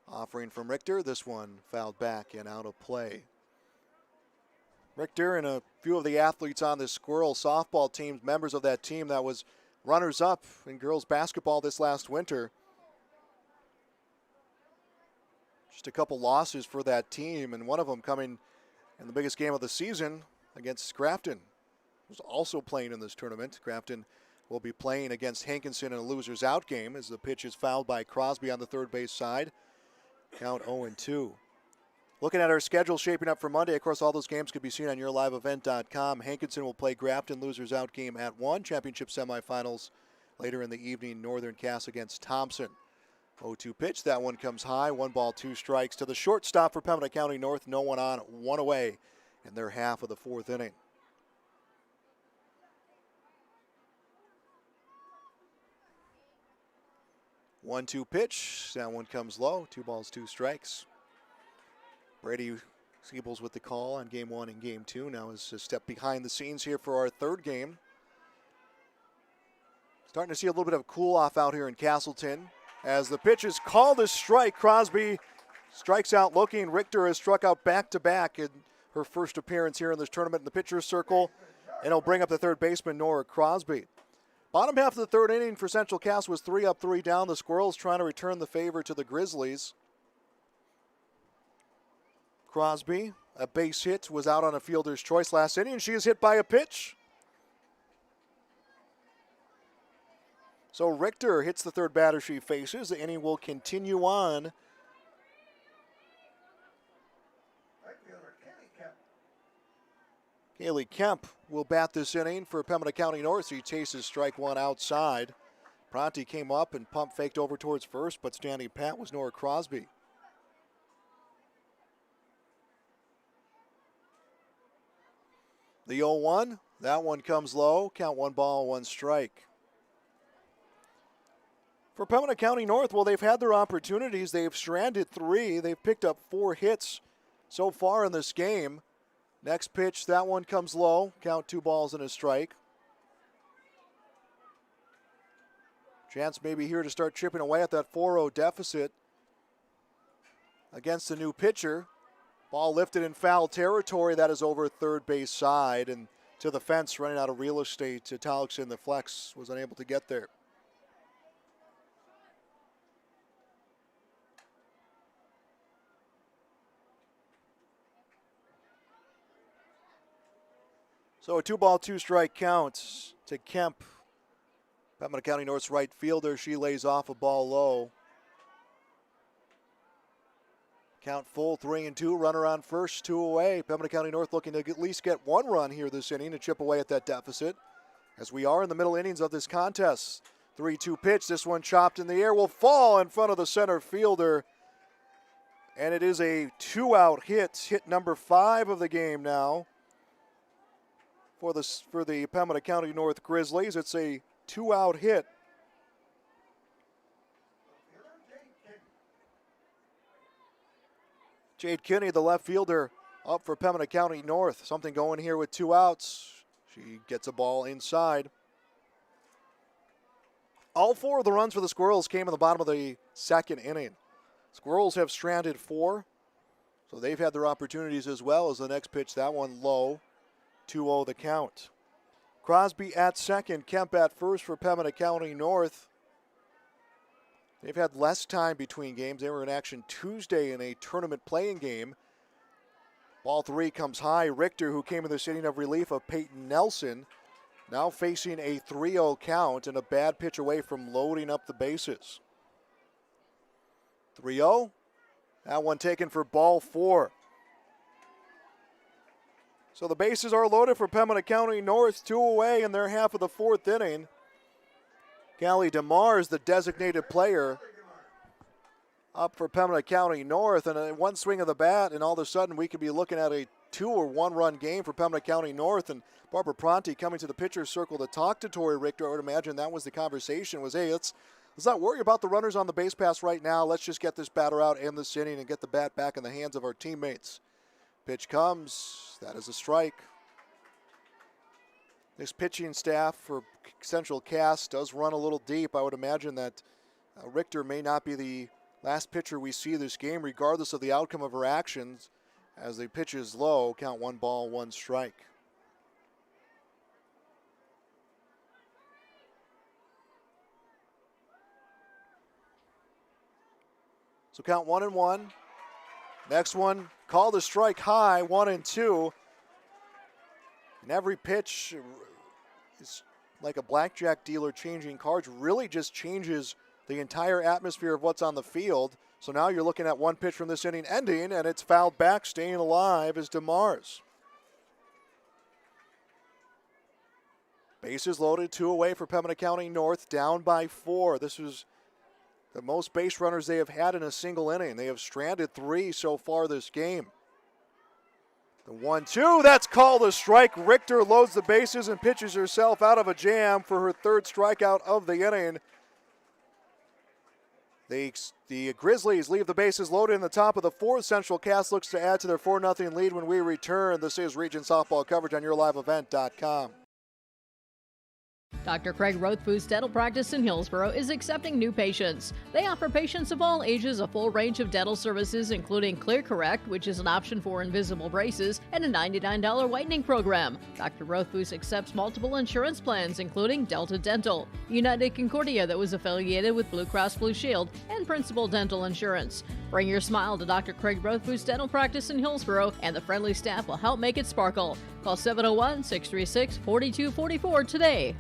Offering from Richter, this one fouled back and out of play. Richter and a few of the athletes on the Squirrel softball team, members of that team that was runners-up in girls basketball this last winter. Just a couple losses for that team, and one of them coming in the biggest game of the season against Grafton, who's also playing in this tournament. Grafton will be playing against Hankinson in a losers out game as the pitch is fouled by Crosby on the third base side. Count 0-2. Looking at our schedule shaping up for Monday, of course, all those games could be seen on yourliveevent.com. Hankinson will play Grafton, losers out game at 1. Championship semifinals later in the evening, Northern Cass against Thompson. 0-2 pitch, that one comes high. 1 ball, 2 strikes to the shortstop for Pembina County North. No one on, 1 away in their half of the 4th inning. One-two pitch, that one comes low. 2 balls, 2 strikes. Brady Siebels with the call on game 1 and game 2. Now is a step behind the scenes here for our 3rd game. Starting to see a little bit of a cool off out here in Castleton. As the pitch is called a strike, Crosby strikes out looking. Richter has struck out back-to-back in her first appearance here in this tournament in the pitcher's circle. And he'll bring up the third baseman, Nora Crosby. Bottom half of the 3rd inning for Central Cass was 3 up, 3 down. The Squirrels trying to return the favor to the Grizzlies. Crosby, a base hit, was out on a fielder's choice last inning. She is hit by a pitch. So Richter hits the third batter she faces. The inning will continue on. Kaylee Kemp will bat this inning for Pembina County North. She chases strike 1 outside. Pronti came up and pump faked over towards first, but standing pat was Nora Crosby. The 0-1, that one comes low. Count 1 ball, 1 strike. For Pembina County North, well, they've had their opportunities. They've stranded 3. They've picked up 4 hits so far in this game. Next pitch, that one comes low. Count 2 balls and a strike. Chance maybe here to start chipping away at that 4-0 deficit against the new pitcher. Ball lifted in foul territory. That is over third base side and to the fence, running out of real estate. Talikson, the flex, was unable to get there. So a 2 ball, 2 strike count to Kemp. Pembina County North's right fielder. She lays off a ball low. Count full, 3-2. Runner on first, 2 away. Pembina County North looking to at least get 1 run here this inning to chip away at that deficit. As we are in the middle innings of this contest. 3-2 pitch. This one chopped in the air. Will fall in front of the center fielder. And it is a 2-out hit. Hit number 5 of the game now. For the Pembina County North Grizzlies, it's a 2-out hit. Jade Kinney, the left fielder, up for Pembina County North. Something going here with 2 outs. She gets a ball inside. All 4 of the runs for the Squirrels came in the bottom of the 2nd inning. Squirrels have stranded 4, so they've had their opportunities as well as the next pitch. That one low. 2-0 the count. Crosby at second, Kemp at first for Pembina County North. They've had less time between games. They were in action Tuesday in a tournament playing game. Ball 3 comes high. Richter, who came in the inning of relief of Peyton Nelson, now facing a 3-0 count and a bad pitch away from loading up the bases. 3-0. That one taken for ball 4. So the bases are loaded for Pembina County North, 2 away in their half of the 4th inning. Callie DeMar is the designated player up for Pembina County North, and one swing of the bat, and all of a sudden we could be looking at a 2 or 1 run game for Pembina County North. And Barbara Pronti coming to the pitcher's circle to talk to Tori Richter. I would imagine that was the conversation, was, hey, let's not worry about the runners on the base pass right now. Let's just get this batter out in this inning and get the bat back in the hands of our teammates. Pitch comes. That is a strike. This pitching staff for Central Cass does run a little deep. I would imagine that Richter may not be the last pitcher we see this game, regardless of the outcome of her actions. As the pitch is low, count 1 ball, 1 strike. So count 1-1. Next one, called a strike high, 1-2. And every pitch is like a blackjack dealer changing cards, really just changes the entire atmosphere of what's on the field. So now you're looking at one pitch from this inning ending, and it's fouled back. Staying alive is DeMars. Bases loaded, 2 away for Pembina County North, down by 4. This is the most base runners they have had in a single inning. They have stranded 3 so far this game. The 1-2, that's called a strike. Richter loads the bases and pitches herself out of a jam for her 3rd strikeout of the inning. The Grizzlies leave the bases loaded in the top of the 4th. Central Cass looks to add to their 4-0 lead when we return. This is Region Softball coverage on YourLiveEvent.com. Dr. Craig Rothfuss Dental Practice in Hillsboro is accepting new patients. They offer patients of all ages a full range of dental services, including Clear Correct, which is an option for invisible braces, and a $99 whitening program. Dr. Rothfuss accepts multiple insurance plans, including Delta Dental, United Concordia that was affiliated with Blue Cross Blue Shield, and Principal Dental Insurance. Bring your smile to Dr. Craig Rothfuss Dental Practice in Hillsboro, and the friendly staff will help make it sparkle. Call 701-636-4244 today.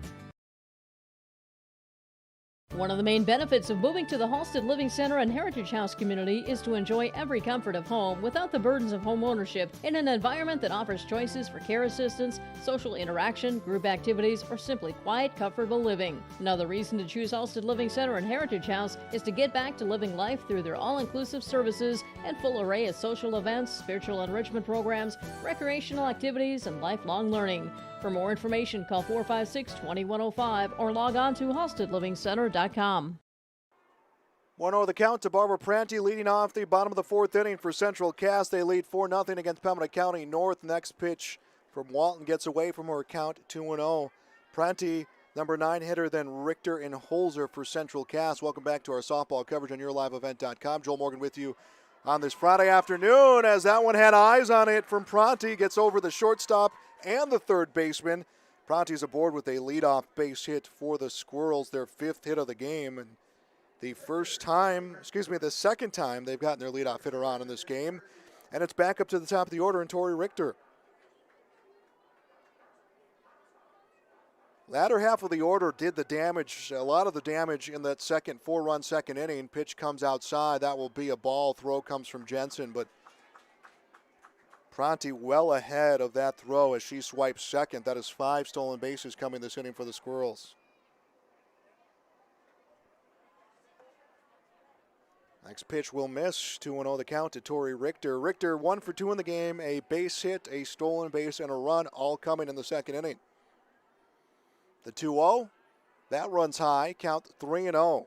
One of the main benefits of moving to the Halsted Living Center and Heritage House community is to enjoy every comfort of home without the burdens of home ownership in an environment that offers choices for care assistance, social interaction, group activities, or simply quiet, comfortable living. Another reason to choose Halsted Living Center and Heritage House is to get back to living life through their all-inclusive services and full array of social events, spiritual enrichment programs, recreational activities, and lifelong learning. For more information, call 456-2105 or log on to halstedlivingcenter.com. 1-0 the count to Barbara Pranti, leading off the bottom of the 4th inning for Central Cass. They lead 4-0 against Pembina County North. Next pitch from Walton gets away from her count, 2-0. Pranti, number 9 hitter, then Richter and Holzer for Central Cass. Welcome back to our softball coverage on YourLiveEvent.com. Joel Morgan with you on this Friday afternoon, as that one had eyes on it from Pranti. Gets over the shortstop and the 3rd baseman. Pranti's aboard with a leadoff base hit for the Squirrels, their 5th hit of the game, and the second time they've gotten their leadoff hitter on in this game. And it's back up to the top of the order, and Tori Richter. Latter half of the order did the damage, a lot of the damage in that 4-run second inning. Pitch comes outside. That will be a ball. Throw comes from Jensen, but Pranti well ahead of that throw as she swipes second. That is 5 stolen bases coming this inning for the Squirrels. Next pitch will miss. 2-0 the count to Tori Richter. Richter 1 for 2 in the game. A base hit, a stolen base, and a run, all coming in the second inning. The 2-0, that runs high. Count 3-0.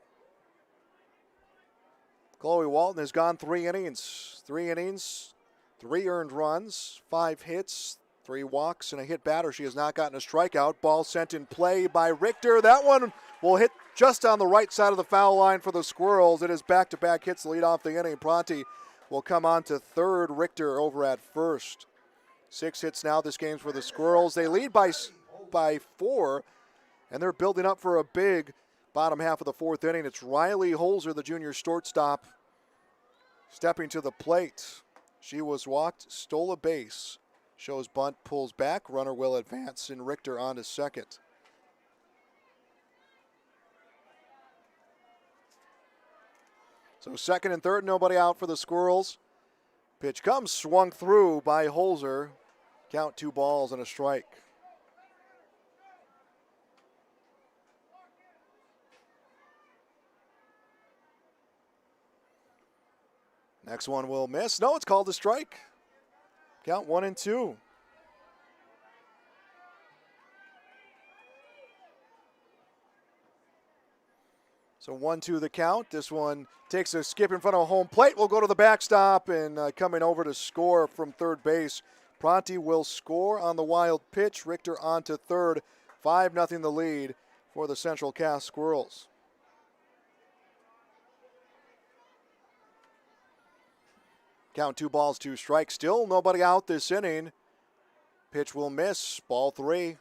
Chloe Walton has gone 3 innings. 3 innings, 3 earned runs, 5 hits, 3 walks, and a hit batter. She has not gotten a strikeout. Ball sent in play by Richter. That one will hit just on the right side of the foul line for the Squirrels. It is back-to-back hits to lead off the inning. Pranti will come on to 3rd. Richter over at 1st. 6 hits now this game's for the Squirrels. They lead by 4, and they're building up for a big bottom half of the 4th inning. It's Riley Holzer, the junior shortstop, stepping to the plate. She was walked, stole a base, shows bunt, pulls back, runner will advance, and Richter on to second. So second and third, nobody out for the Squirrels. Pitch comes, swung through by Holzer. Count 2 balls and a strike. Next one will miss. No, it's called a strike. Count 1-2. So 1-2 the count. This one takes a skip in front of home plate. We'll go to the backstop, and coming over to score from third base, Pronti will score on the wild pitch. Richter on to third. 5-0 the lead for the Central Cass Squirrels. Count 2 balls, 2 strikes. Still nobody out this inning. Pitch will miss. Ball 3.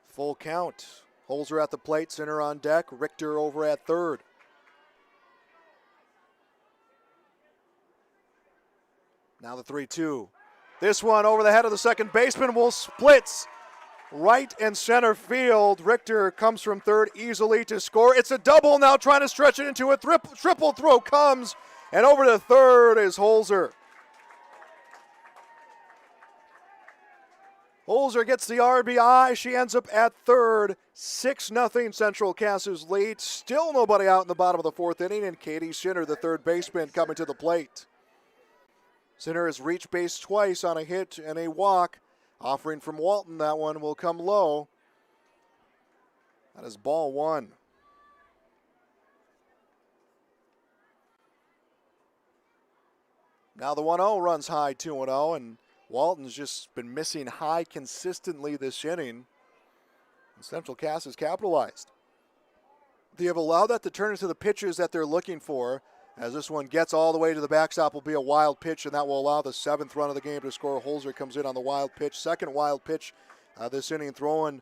Full count. Holzer at the plate, center on deck. Richter over at third. Now the 3-2. This one over the head of the second baseman will splits right and center field. Richter comes from third easily to score. It's a double now, trying to stretch it into a triple throw comes, and over to third is Holzer. Holzer gets the RBI. She ends up at third. 6-0 Central Cass's lead. Still nobody out in the bottom of the fourth inning, and Katie Sinner, the third baseman, coming to the plate. Sinner has reached base twice on a hit and a walk. Offering from Walton, that one will come low. That is ball 1. Now the 1-0 runs high, 2-0, and Walton's just been missing high consistently this inning. And Central Cass has capitalized. They have allowed that to turn into the pitches that they're looking for. As this one gets all the way to the backstop, will be a wild pitch, and that will allow the 7th run of the game to score. Holzer comes in on the wild pitch. Second wild pitch this inning thrown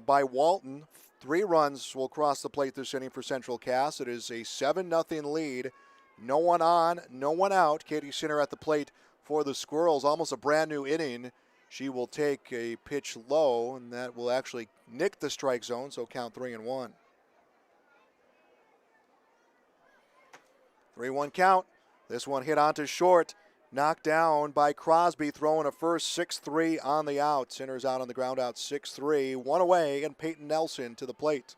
by Walton. 3 runs will cross the plate this inning for Central Cass. It is a 7-0 lead. No one on, no one out. Katie Sinner at the plate for the Squirrels. Almost a brand new inning. She will take a pitch low, and that will actually nick the strike zone, so count 3-1. 3-1 count. This one hit onto short. Knocked down by Crosby, throwing a first. 6-3 on the out. Sinner's out on the ground out. 6-3. 1 away, and Peyton Nelson to the plate.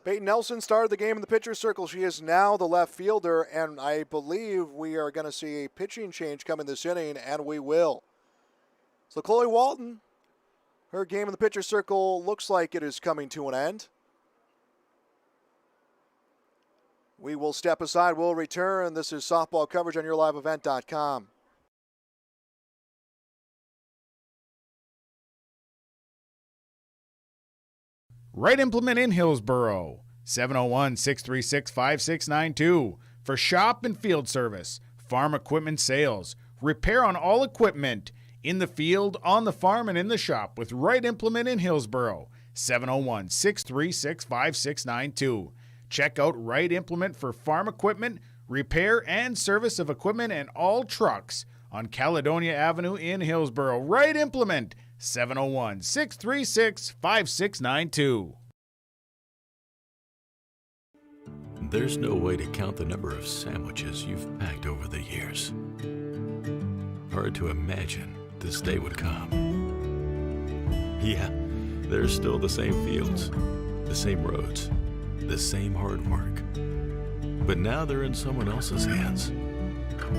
Peyton Nelson started the game in the pitcher's circle. She is now the left fielder, and I believe we are going to see a pitching change come in this inning, and we will. So Chloe Walton, her game in the pitcher's circle looks like it is coming to an end. We will step aside. We'll return. This is softball coverage on YourLiveEvent.com. Right Implement in Hillsboro, 701-636-5692. For shop and field service, farm equipment sales, repair on all equipment, in the field, on the farm, and in the shop with Right Implement in Hillsboro, 701-636-5692. Check out Right Implement for farm equipment, repair and service of equipment and all trucks on Caledonia Avenue in Hillsboro. Right Implement, 701-636-5692. There's no way to count the number of sandwiches you've packed over the years. Hard to imagine this day would come. Yeah, there's still the same fields, the same roads, the same hard work. But now they're in someone else's hands.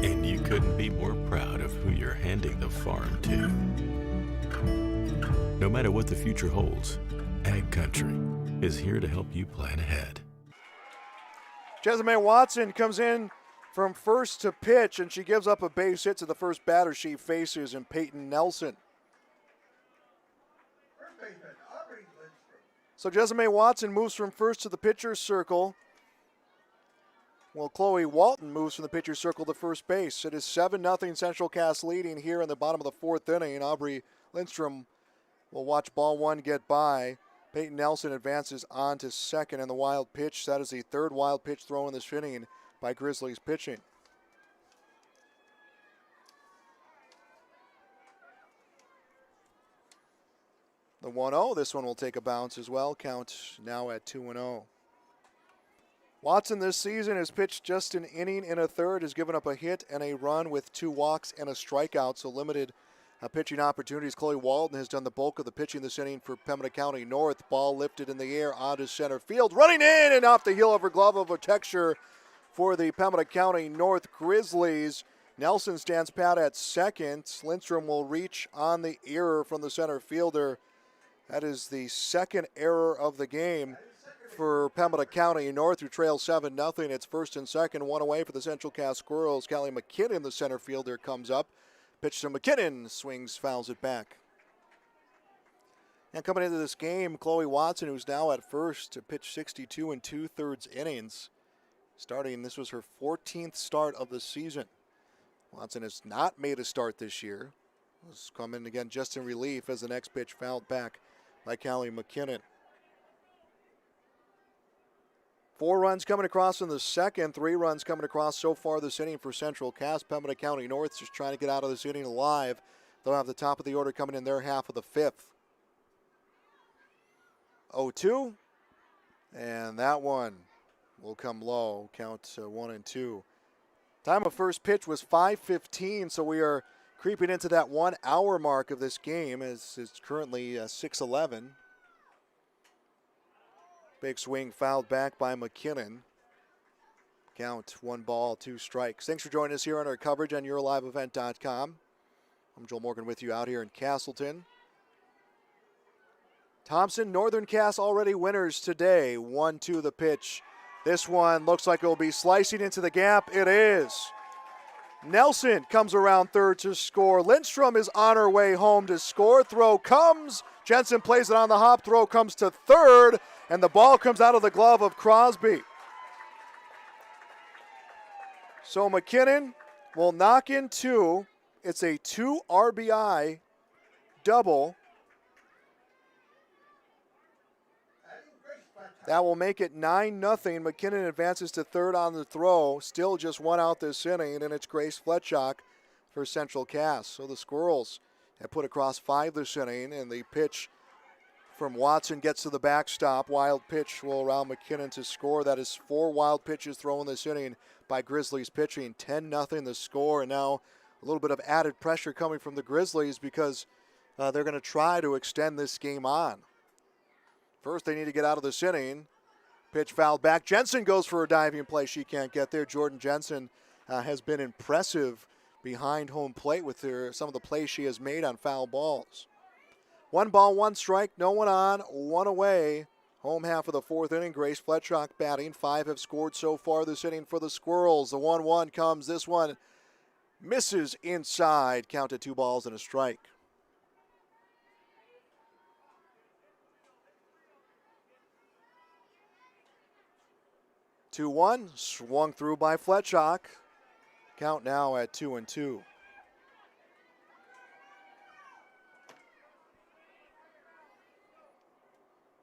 And you couldn't be more proud of who you're handing the farm to. No matter what the future holds, Ag Country is here to help you plan ahead. Jessamine Watson comes in from first to pitch, and she gives up a base hit to the first batter she faces in Peyton Nelson. So Jessamine Watson moves from first to the pitcher's circle. Well, Chloe Walton moves from the pitcher's circle to first base. It is 7-0 Central Cass leading here in the bottom of the fourth inning. Aubrey Lindstrom will watch ball 1 get by. Peyton Nelson advances on to second, and the wild pitch. That is the third wild pitch thrown in this inning by Grizzlies pitching. The 1-0, this one will take a bounce as well. Count now at 2-0. Watson this season has pitched just an inning and a third, has given up a hit and a run with 2 walks and a strikeout, so limited pitching opportunities. Chloe Walton has done the bulk of the pitching this inning for Pembina County North. Ball lifted in the air onto center field. Running in and off the heel of her glove of a texture for the Pembina County North Grizzlies. Nelson stands pat at second. Lindstrom will reach on the error from the center fielder. That is the second error of the game for Pembina County North, who trail 7-0. It's first and second, one away for the Central Cass Squirrels. Callie McKinnon, the center fielder, comes up. Pitch to McKinnon, swings, fouls it back. And coming into this game, Chloe Watson, who's now at first, to pitch 62 2/3 innings. Starting, this was her 14th start of the season. Watson has not made a start this year. Was coming again just in relief as the next pitch fouled back by Callie McKinnon. 4 runs coming across in the second, 3 runs coming across so far this inning for Central Cass. Pembina County North just trying to get out of this inning alive. They'll have the top of the order coming in their half of the 5th. 0-2, and that one will come low. Count 1-2. Time of first pitch was 5:15, so we are creeping into that 1 hour mark of this game as it's currently 6:11. Big swing fouled back by McKinnon. Count 1 ball, 2 strikes. Thanks for joining us here on our coverage on YourLiveEvent.com. I'm Joel Morgan with you out here in Castleton. Thompson, Northern Cass already winners today. 1-2 the pitch. This one looks like it will be slicing into the gap. It is. Nelson comes around third to score. Lindstrom is on her way home to score. Throw comes. Jensen plays it on the hop. Throw comes to third, and the ball comes out of the glove of Crosby. So McKinnon will knock in 2. It's a 2 RBI double. That will make it 9-0. McKinnon advances to third on the throw. Still just 1 out this inning, and it's Grace Fletchock for Central Cass. So the Squirrels have put across 5 this inning, and the pitch from Watson gets to the backstop. Wild pitch will allow McKinnon to score. That is 4 wild pitches thrown this inning by Grizzlies pitching. 10-0 the score, and now a little bit of added pressure coming from the Grizzlies because they're going to try to extend this game on. First, they need to get out of this inning. Pitch fouled back. Jensen goes for a diving play. She can't get there. Jordan Jensen has been impressive behind home plate with some of the plays she has made on foul balls. 1 ball, 1 strike, no one on, 1 away. Home half of the 4th inning. Grace Fletchock batting. 5 have scored so far this inning for the Squirrels. The 1-1 comes. This one misses inside. Counted 2 balls and a strike. 2-1, swung through by Fletchock. Count now at 2-2.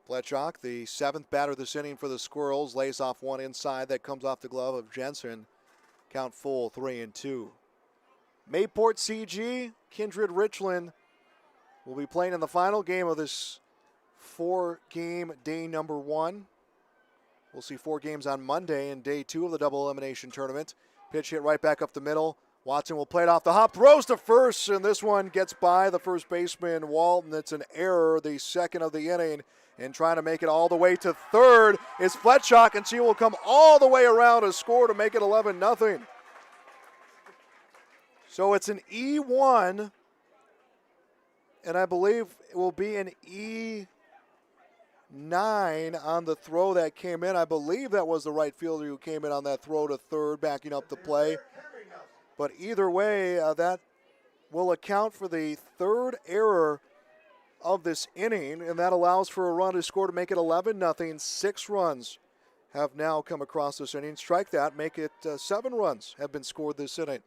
Fletchock, the 7th batter this inning for the Squirrels, lays off one inside that comes off the glove of Jensen. Count full, 3-2. Mayport CG, Kindred Richland will be playing in the final game of this 4-game day number 1. We'll see 4 games on Monday in day 2 of the double elimination tournament. Pitch hit right back up the middle. Watson will play it off the hop, throws to first, and this one gets by the first baseman, Walton. It's an error, the 2nd of the inning, and trying to make it all the way to third is Fletchock, and she will come all the way around to score to make it 11-0. So it's an E1, and I believe it will be an E9 on the throw that came in. I believe that was the right fielder who came in on that throw to third, backing up the play. But either way, that will account for the 3rd error of this inning, and that allows for a run to score to make it 11-0. 6 runs have now come across this inning. Strike that, make it 7 runs have been scored this inning.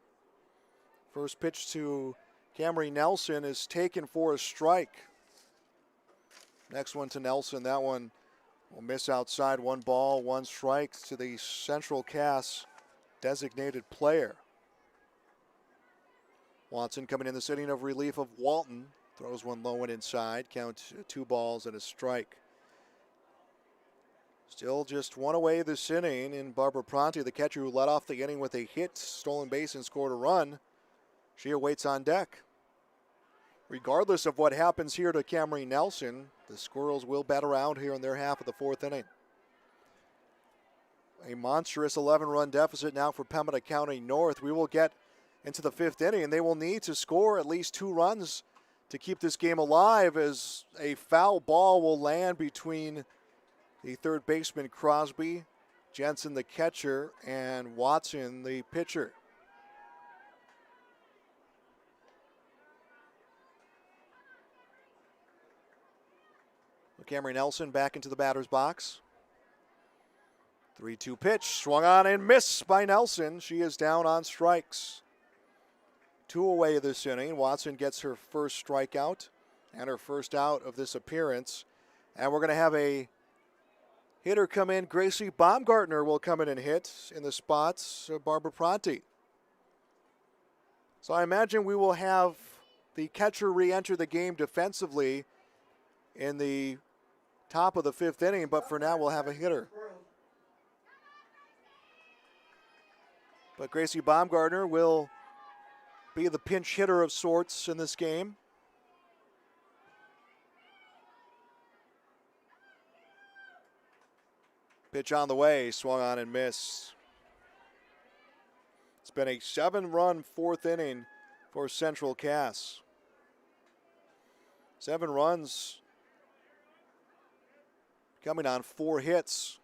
First pitch to Camry Nelson is taken for a strike. Next one to Nelson. That one will miss outside. 1 ball, 1 strike to the Central Cass designated player. Watson coming in the inning of relief of Walton. Throws one low and inside. Count 2 balls and a strike. Still just 1 away this inning in Barbara Pronti, the catcher who led off the inning with a hit, stolen base, and scored a run. She awaits on deck. Regardless of what happens here to Camry Nelson, the Squirrels will bat around here in their half of the 4th inning. A monstrous 11-run deficit now for Pembina County North. We will get into the 5th inning, and they will need to score at least 2 runs to keep this game alive, as a foul ball will land between the third baseman Crosby, Jensen the catcher, and Watson the pitcher. Cameron Nelson back into the batter's box. 3-2 pitch, swung on and missed by Nelson. She is down on strikes. 2 away this inning. Watson gets her first strikeout and her first out of this appearance. And we're going to have a hitter come in. Gracie Baumgartner will come in and hit in the spots of Barbara Pronti. So I imagine we will have the catcher re-enter the game defensively in the top of the 5th inning, but for now we'll have a hitter. But Gracie Baumgartner will be the pinch hitter of sorts in this game. Pitch on the way, swung on and missed. It's been a 7-run 4th inning for Central Cass. 7 runs coming on 4 hits.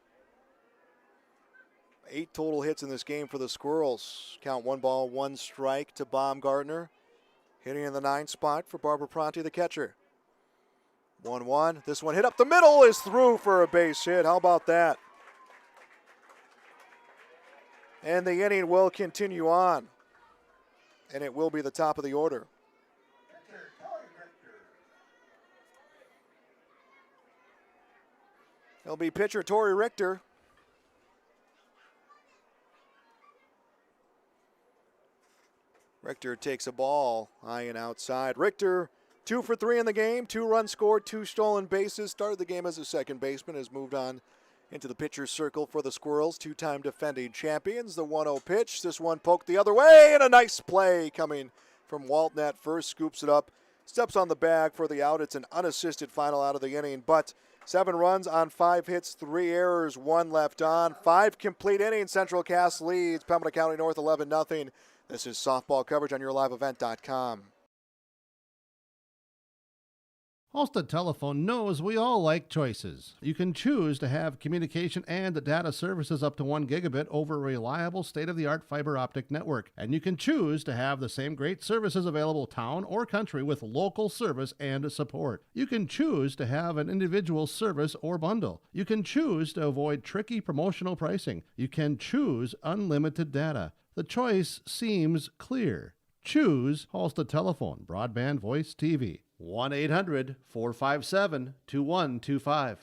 8 total hits in this game for the Squirrels. Count 1 ball, 1 strike to Baumgartner. Hitting in the 9th spot for Barbara Pronti, the catcher. 1-1. This one hit up the middle, is through for a base hit. How about that? And the inning will continue on. And it will be the top of the order. It'll be pitcher Tori Richter. Richter takes a ball high and outside. Richter 2 for 3 in the game. 2 runs scored, 2 stolen bases. Started the game as a second baseman. Has moved on into the pitcher's circle for the Squirrels. 2-time defending champions. The 1-0 pitch. This one poked the other way, and a nice play coming from Walton at first. Scoops it up. Steps on the bag for the out. It's an unassisted final out of the inning, but 7 runs on 5 hits, 3 errors, 1 left on. 5 complete innings. Central Cass leads Pembina County North 11-0. This is softball coverage on YourLiveEvent.com. Halstead Telephone knows we all like choices. You can choose to have communication and data services up to 1 gigabit over a reliable state-of-the-art fiber optic network. And you can choose to have the same great services available town or country with local service and support. You can choose to have an individual service or bundle. You can choose to avoid tricky promotional pricing. You can choose unlimited data. The choice seems clear. Choose Halstead Telephone, broadband voice TV. 1-800-457-2125.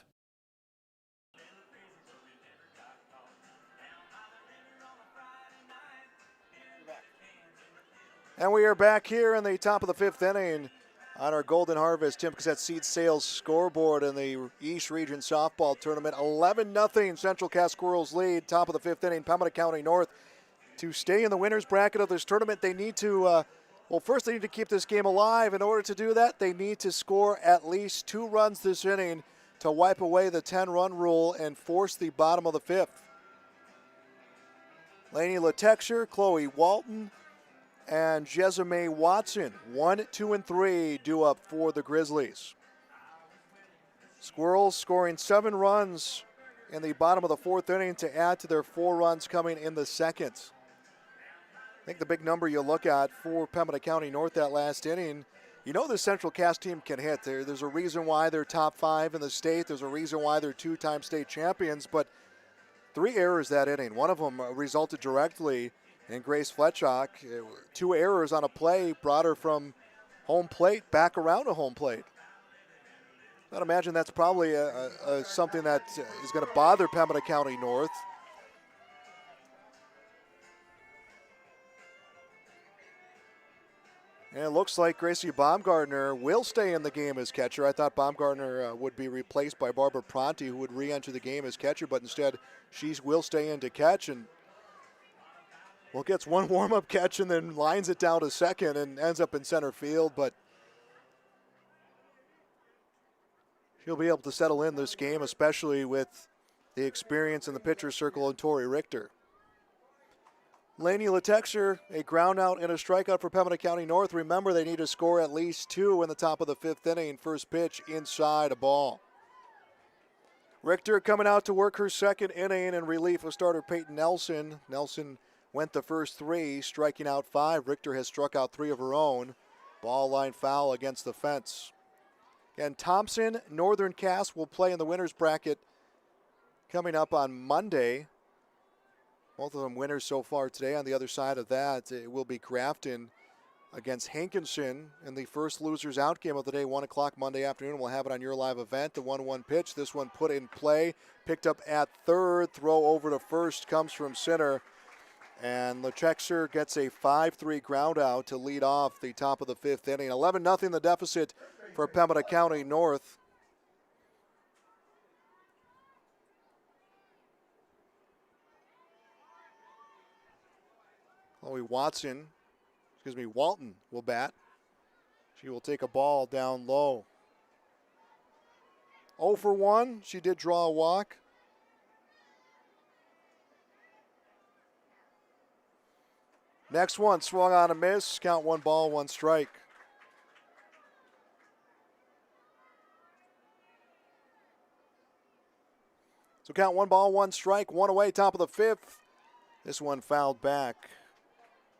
And we are back here in the top of the 5th inning on our Golden Harvest Tim Cassette Seed Sales scoreboard in the East Region Softball Tournament. 11-0 Central Cass Squirrels lead, top of the 5th inning. Pembina County North to stay in the winner's bracket of this tournament. They need to well, first they need to keep this game alive. In order to do that, they need to score at least 2 runs this inning to wipe away the 10-run rule and force the bottom of the 5th. Lainey Latexer, Chloe Walton, and Jessamay Watson, 1, 2, and 3 due up for the Grizzlies. Squirrels scoring 7 runs in the bottom of the 4th inning to add to their 4 runs coming in the 2nd. I think the big number you look at for Pembina County North that last inning, you know the Central Cass team can hit. There's a reason why they're top 5 in the state. There's a reason why they're 2-time state champions, but 3 errors that inning. One of them resulted directly in Grace Fletchock. 2 errors on a play brought her from home plate back around to home plate. I'd imagine that's probably something that is going to bother Pembina County North. And it looks like Gracie Baumgartner will stay in the game as catcher. I thought Baumgartner would be replaced by Barbara Pronti, who would re-enter the game as catcher, but instead she will stay in to catch, and well, gets 1 warm-up catch and then lines it down to second and ends up in center field, but she'll be able to settle in this game, especially with the experience in the pitcher's circle of Tori Richter. Lainey Latexer, a ground out and a strikeout for Pembina County North. Remember, they need to score at least 2 in the top of the 5th inning. First pitch inside, a ball. Richter coming out to work her second inning in relief of starter Peyton Nelson. Nelson went the first 3, striking out 5. Richter has struck out 3 of her own. Ball line foul against the fence. And Thompson, Northern Cass will play in the winners bracket coming up on Monday. Both of them winners so far today. On the other side of that, it will be Grafton against Hankinson in the first losers out game of the day, 1 o'clock Monday afternoon. We'll have it on your live event. The 1-1 pitch. This one put in play. Picked up at third. Throw over to first comes from center. And Lechexer gets a 5-3 ground out to lead off the top of the 5th inning. 11-0 the deficit for Pembina County North. Chloe Walton will bat. She will take a ball down low. 0 for 1. She did draw a walk. Next one, swung on a miss. Count 1 ball, 1 strike. So count 1 ball, 1 strike. 1 away, top of the 5th. This one fouled back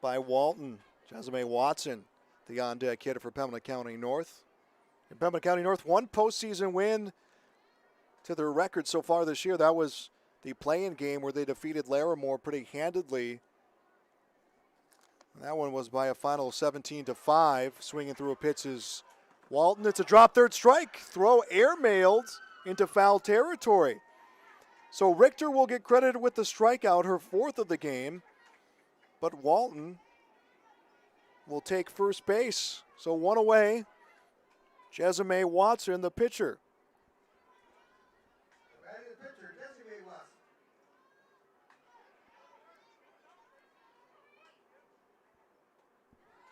by Walton. Jessamine Watson, the on-deck hitter for Pembina County North. And Pembina County North, 1 postseason win to their record so far this year. That was the play-in game where they defeated Larimore pretty handedly. That one was by a final of 17-5. Swinging through a pitch is Walton. It's a drop third strike. Throw airmailed into foul territory. So Richter will get credited with the strikeout, her 4th of the game. But Walton will take first base. So 1 away. Jessamine Watson, the pitcher.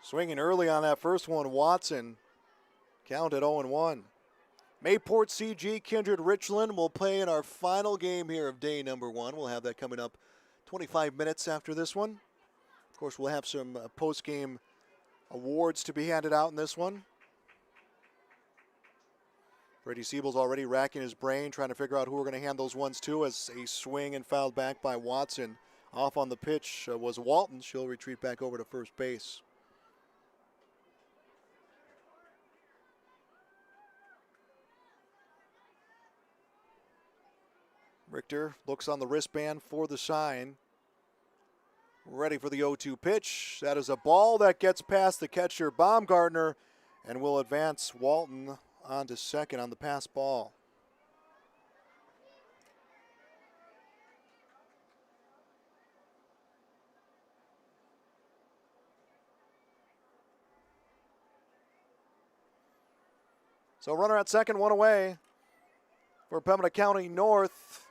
Swinging early on that first one, Watson. Count at 0-1. Mayport CG, Kindred Richland will play in our final game here of day number 1. We'll have that coming up 25 minutes after this one. Of course, we'll have some post-game awards to be handed out in this one. Brady Siebel's already racking his brain, trying to figure out who we're going to hand those ones to, as a swing and fouled back by Watson. Off on the pitch was Walton. She'll retreat back over to first base. Richter looks on the wristband for the sign. Ready for the 0-2 pitch. That is a ball that gets past the catcher, Baumgartner, and will advance Walton on to second on the pass ball. So runner at second, 1 away for Pembina County North.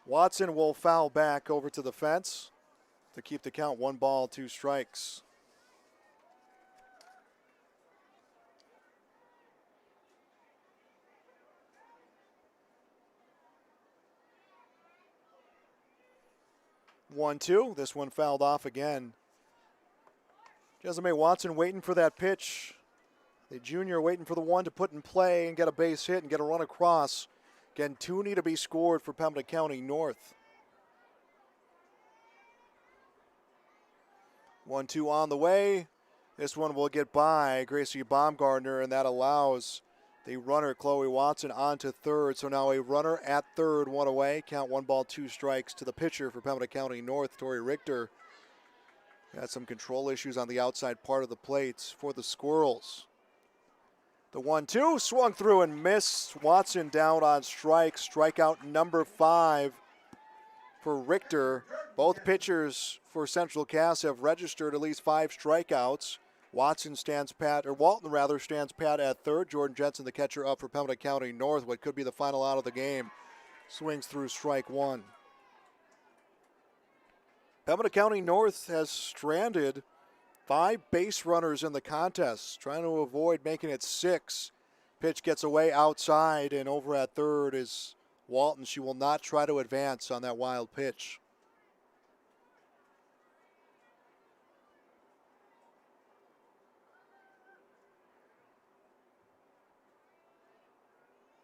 Watson will foul back over to the fence to keep the count 1 ball, 2 strikes. One, 2. This one fouled off again. Jessamine Watson waiting for that pitch. The junior waiting for the one to put in play and get a base hit and get a run across. Again, 2 need to be scored for Pembina County North. 1-2 on the way. This one will get by Gracie Baumgartner, and that allows the runner, Chloe Watson, on to third. So now a runner at third, 1 away. Count 1 ball, 2 strikes to the pitcher for Pembina County North, Tori Richter. Had some control issues on the outside part of the plates for the Squirrels. The 1-2 swung through and missed. Watson down on strike. Strikeout number 5 for Richter. Both pitchers for Central Cass have registered at least 5 strikeouts. Walton stands pat at third. Jordan Jensen, the catcher, up for Pembina County North. What could be the final out of the game. Swings through strike 1. Pembina County North has stranded 5 base runners in the contest, trying to avoid making it 6. Pitch gets away outside, and over at third is Walton. She will not try to advance on that wild pitch.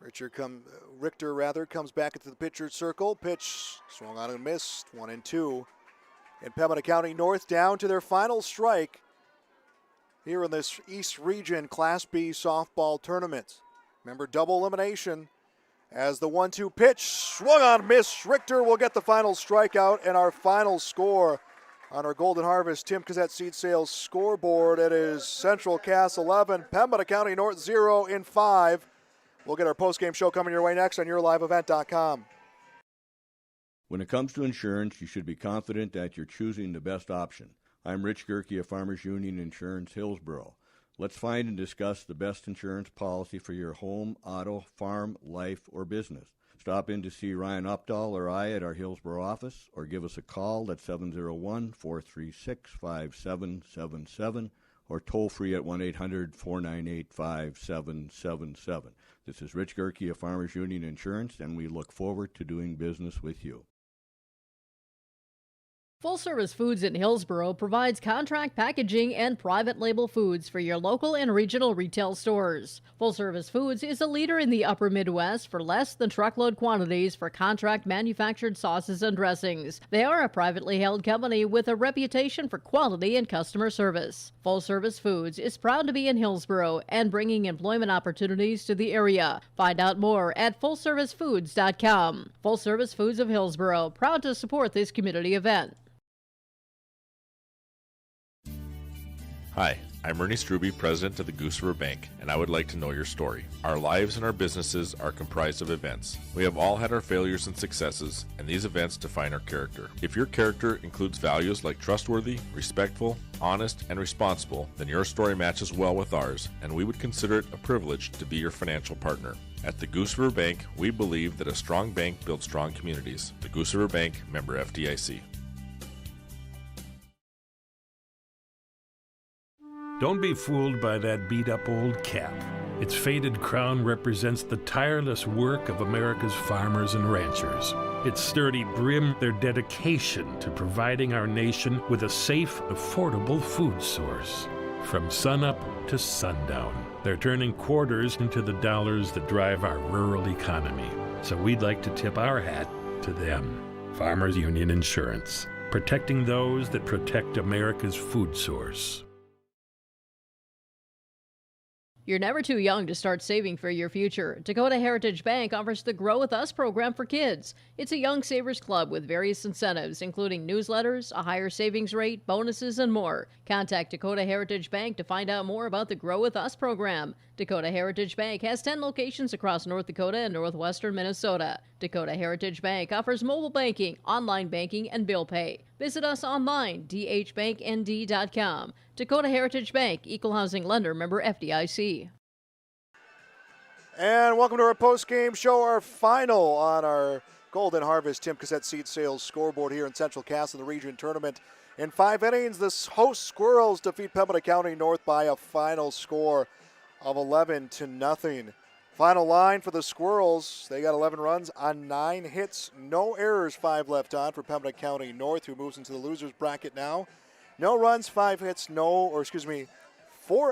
Richter comes back into the pitcher's circle. Pitch swung on and missed. 1-2. And Pembina County North down to their final strike here in this East Region Class B softball tournament. Remember, double elimination as the 1-2 pitch swung on, missed. Richter will get the final strikeout, and our final score on our Golden Harvest Tim Cassette Seed Sales scoreboard. It is Central Cass 11, Pembina County North 0 in 5. We'll get our post-game show coming your way next on YourLiveEvent.com. When it comes to insurance, you should be confident that you're choosing the best option. I'm Rich Gerke of Farmers Union Insurance, Hillsborough. Let's find and discuss the best insurance policy for your home, auto, farm, life, or business. Stop in to see Ryan Updahl or I at our Hillsborough office, or give us a call at 701-436-5777, or toll free at 1-800-498-5777. This is Rich Gerke of Farmers Union Insurance, and we look forward to doing business with you. Full Service Foods in Hillsborough provides contract packaging and private label foods for your local and regional retail stores. Full Service Foods is a leader in the upper Midwest for less than truckload quantities for contract manufactured sauces and dressings. They are a privately held company with a reputation for quality and customer service. Full Service Foods is proud to be in Hillsborough and bringing employment opportunities to the area. Find out more at FullServiceFoods.com. Full Service Foods of Hillsborough, proud to support this community event. Hi, I'm Ernie Struby, president of the Goose River Bank, and I would like to know your story. Our lives and our businesses are comprised of events. We have all had our failures and successes, and these events define our character. If your character includes values like trustworthy, respectful, honest, and responsible, then your story matches well with ours, and we would consider it a privilege to be your financial partner. At the Goose River Bank, we believe that a strong bank builds strong communities. The Goose River Bank, member FDIC. Don't be fooled by that beat-up old cap. Its faded crown represents the tireless work of America's farmers and ranchers. Its sturdy brim, their dedication to providing our nation with a safe, affordable food source. From sunup to sundown, they're turning quarters into the dollars that drive our rural economy. So we'd like to tip our hat to them. Farmers Union Insurance, protecting those that protect America's food source. You're never too young to start saving for your future. Dakota Heritage Bank offers the Grow With Us program for kids. It's a young savers club with various incentives, including newsletters, a higher savings rate, bonuses, and more. Contact Dakota Heritage Bank to find out more about the Grow With Us program. Dakota Heritage Bank has 10 locations across North Dakota and northwestern Minnesota. Dakota Heritage Bank offers mobile banking, online banking, and bill pay. Visit us online, dhbanknd.com. Dakota Heritage Bank, Equal Housing Lender, member FDIC. And welcome to our post-game show, our final on our Golden Harvest Tim Cassette Seed Sales scoreboard here in Central Cass in the region tournament. In 5 innings, the host Squirrels defeat Pembina County North by a final score of 11-0. Final line for the Squirrels, they got 11 runs on 9 hits, no errors, 5 left on for Pembina County North, who moves into the losers bracket now. No runs, 5 hits, 4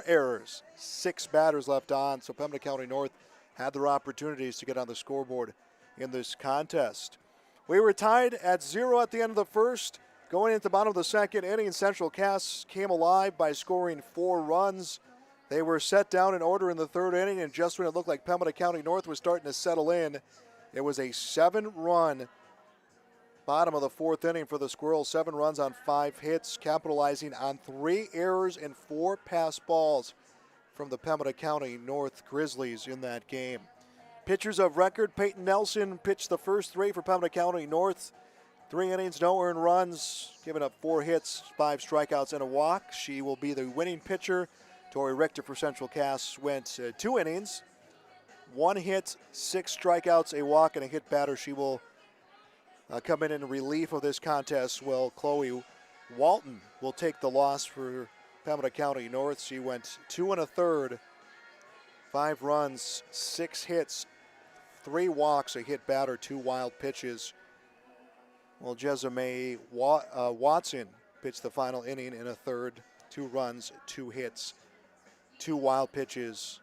errors, 6 batters left on. So Pembina County North had their opportunities to get on the scoreboard in this contest. We were tied at 0 at the end of the first. Going into the bottom of the second inning, Central Cass came alive by scoring 4 runs. They were set down in order in the third inning, and just when it looked like Pembina County North was starting to settle in, it was a 7-run bottom of the fourth inning for the Squirrels. 7 runs on 5 hits, capitalizing on 3 errors and 4 pass balls from the Pembina County North Grizzlies in that game. Pitchers of record, Peyton Nelson pitched the first 3 for Pembina County North. 3 innings, no earned runs, giving up 4 hits, 5 strikeouts, and a walk. She will be the winning pitcher. Tori Richter for Central Cass went 2 innings, 1 hit, 6 strikeouts, a walk, and a hit batter. She will come in relief of this contest. Well, Chloe Walton will take the loss for Pembina County North. She went 2 1/3, 5 runs, 6 hits, 3 walks, a hit batter, 2 wild pitches. Well, Jessamay Watson pitched the final inning in a third, 2 runs, 2 hits, 2 wild pitches,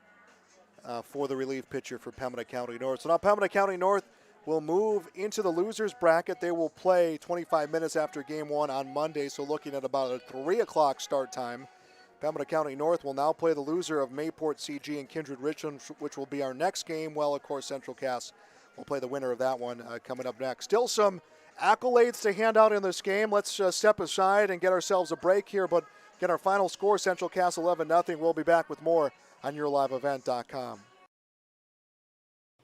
for the relief pitcher for Pembina County North. So now Pembina County North will move into the losers bracket. They will play 25 minutes after game one on Monday, so looking at about a 3 o'clock start time. Pembina County North will now play the loser of Mayport CG and Kindred Richland, which will be our next game. Well, of course, Central Cass will play the winner of that one coming up next. Still some accolades to hand out in this game. Let's step aside and get ourselves a break here, but get our final score, Central Cass 11-0. We'll be back with more on YourLiveEvent.com.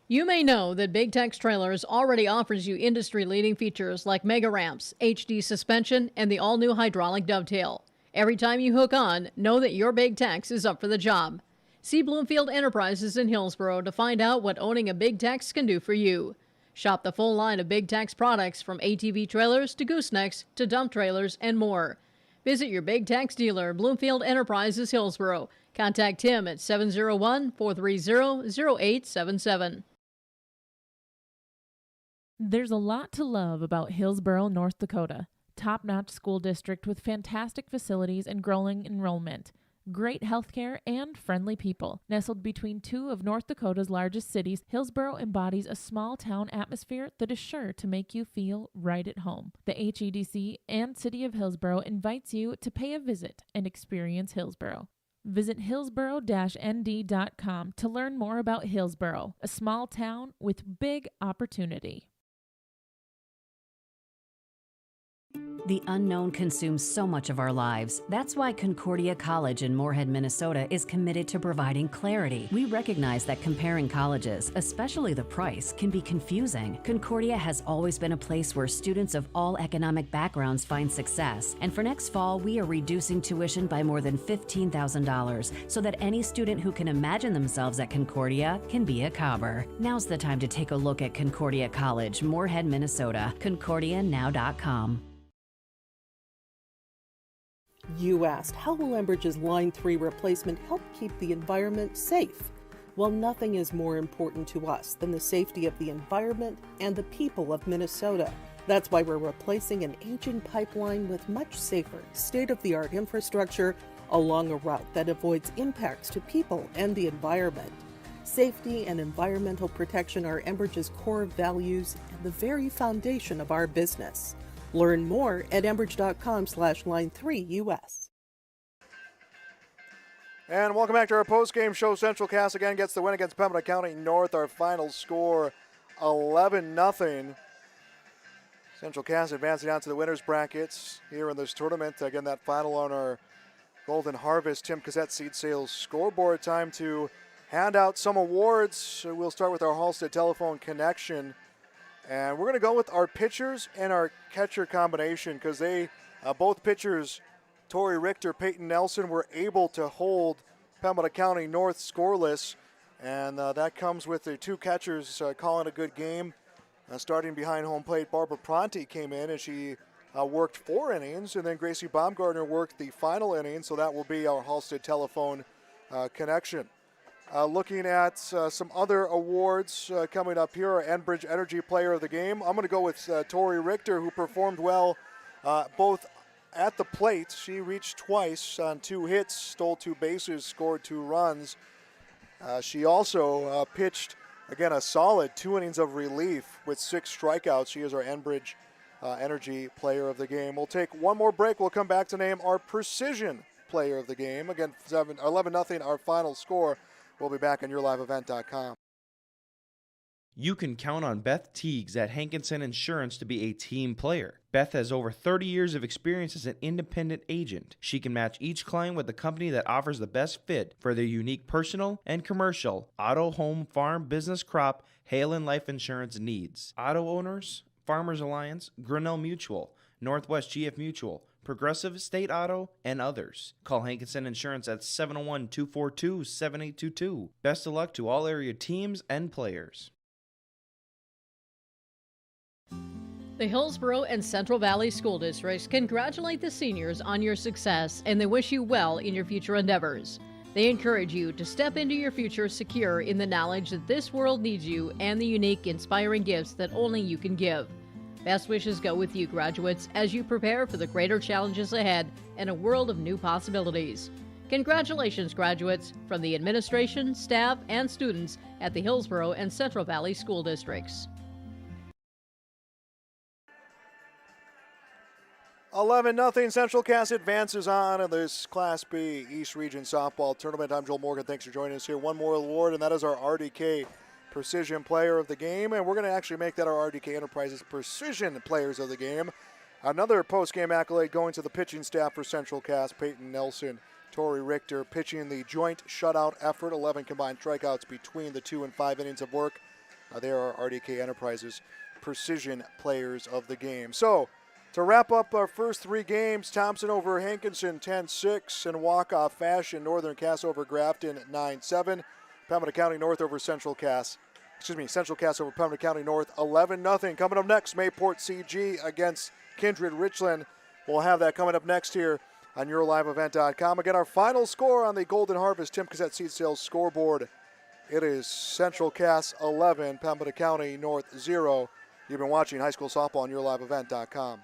You may know that Big Tex Trailers already offers you industry-leading features like mega ramps, HD suspension, and the all-new hydraulic dovetail. Every time you hook on, know that your Big Tex is up for the job. See Bloomfield Enterprises in Hillsboro to find out what owning a Big Tex can do for you. Shop the full line of Big Tex products from ATV trailers to goosenecks to dump trailers and more. Visit your Big Tex dealer, Bloomfield Enterprises, Hillsboro. Contact Tim at 701-430-0877. There's a lot to love about Hillsboro, North Dakota. Top-notch school district with fantastic facilities and growing enrollment. Great healthcare and friendly people. Nestled between two of North Dakota's largest cities, Hillsboro embodies a small-town atmosphere that is sure to make you feel right at home. The HEDC and City of Hillsboro invites you to pay a visit and experience Hillsboro. Visit hillsboro-nd.com to learn more about Hillsboro, a small town with big opportunity. The unknown consumes so much of our lives. That's why Concordia College in Moorhead, Minnesota is committed to providing clarity. We recognize that comparing colleges, especially the price, can be confusing. Concordia has always been a place where students of all economic backgrounds find success. And for next fall, we are reducing tuition by more than $15,000 so that any student who can imagine themselves at Concordia can be a Cobber. Now's the time to take a look at Concordia College, Moorhead, Minnesota. ConcordiaNow.com. You asked, how will Enbridge's Line 3 replacement help keep the environment safe? Well, nothing is more important to us than the safety of the environment and the people of Minnesota. That's why we're replacing an aging pipeline with much safer, state-of-the-art infrastructure along a route that avoids impacts to people and the environment. Safety and environmental protection are Enbridge's core values and the very foundation of our business. Learn more at enbridge.com/line3US. And welcome back to our post-game show. Central Cass again gets the win against Pembina County North. Our final score, 11-0. Central Cass advancing on to the winners brackets here in this tournament. Again, that final on our Golden Harvest Tim Cassette Seed Sales scoreboard. Time to hand out some awards. We'll start with our Halstead Telephone Connection. And we're going to go with our pitchers and our catcher combination because they, both pitchers, Tori Richter, Peyton Nelson, were able to hold Pembina County North scoreless. And that comes with the two catchers calling a good game. Starting behind home plate, Barbara Pronti came in and she worked 4 innings. And then Gracie Baumgartner worked the final inning. So that will be our Halstead Telephone Connection. Looking at some other awards coming up here, our Enbridge Energy Player of the Game. I'm going to go with Tori Richter, who performed well both at the plate. She reached twice on 2 hits, stole 2 bases, scored 2 runs. She also pitched, again, a solid 2 innings of relief with 6 strikeouts. She is our Enbridge Energy Player of the Game. We'll take one more break. We'll come back to name our Precision Player of the Game. Again, 11-0, our final score. We'll be back on YourLiveEvent.com. You can count on Beth Teagues at Hankinson Insurance to be a team player. Beth has over 30 years of experience as an independent agent. She can match each client with the company that offers the best fit for their unique personal and commercial auto, home, farm, business, crop, hail, and life insurance needs. Auto owners, Farmers Alliance, Grinnell Mutual, Northwest GF Mutual, Progressive, State Auto, and others. Call Hankinson Insurance at 701-242-7822. Best of luck to all area teams and players. The Hillsboro and Central Valley School Districts congratulate the seniors on your success, and they wish you well in your future endeavors. They encourage you to step into your future secure in the knowledge that this world needs you and the unique, inspiring gifts that only you can give. Best wishes go with you, graduates, as you prepare for the greater challenges ahead and a world of new possibilities. Congratulations, graduates, from the administration, staff, and students at the Hillsborough and Central Valley School Districts. 11-0. Central Cass advances on in this Class B East Region Softball Tournament. I'm Joel Morgan. Thanks for joining us here. One more award, and that is our RDK Precision Player of the Game. And we're going to actually make that our RDK Enterprises Precision Players of the Game. Another post-game accolade going to the pitching staff for Central Cass. Peyton Nelson, Tori Richter pitching the joint shutout effort. 11 combined strikeouts between the 2 and 5 innings of work. They are our RDK Enterprises Precision Players of the Game. So, to wrap up our first 3 games, Thompson over Hankinson 10-6 in walk-off fashion. Northern Cass over Grafton 9-7. Pembina County North over Central Cass over Pembina County North 11-0. Coming up next, Mayport CG against Kindred Richland. We'll have that coming up next here on YourLiveEvent.com. Again, our final score on the Golden Harvest Tim Cassette Seed Sales scoreboard. It is Central Cass 11, Pembina County North 0. You've been watching high school softball on YourLiveEvent.com.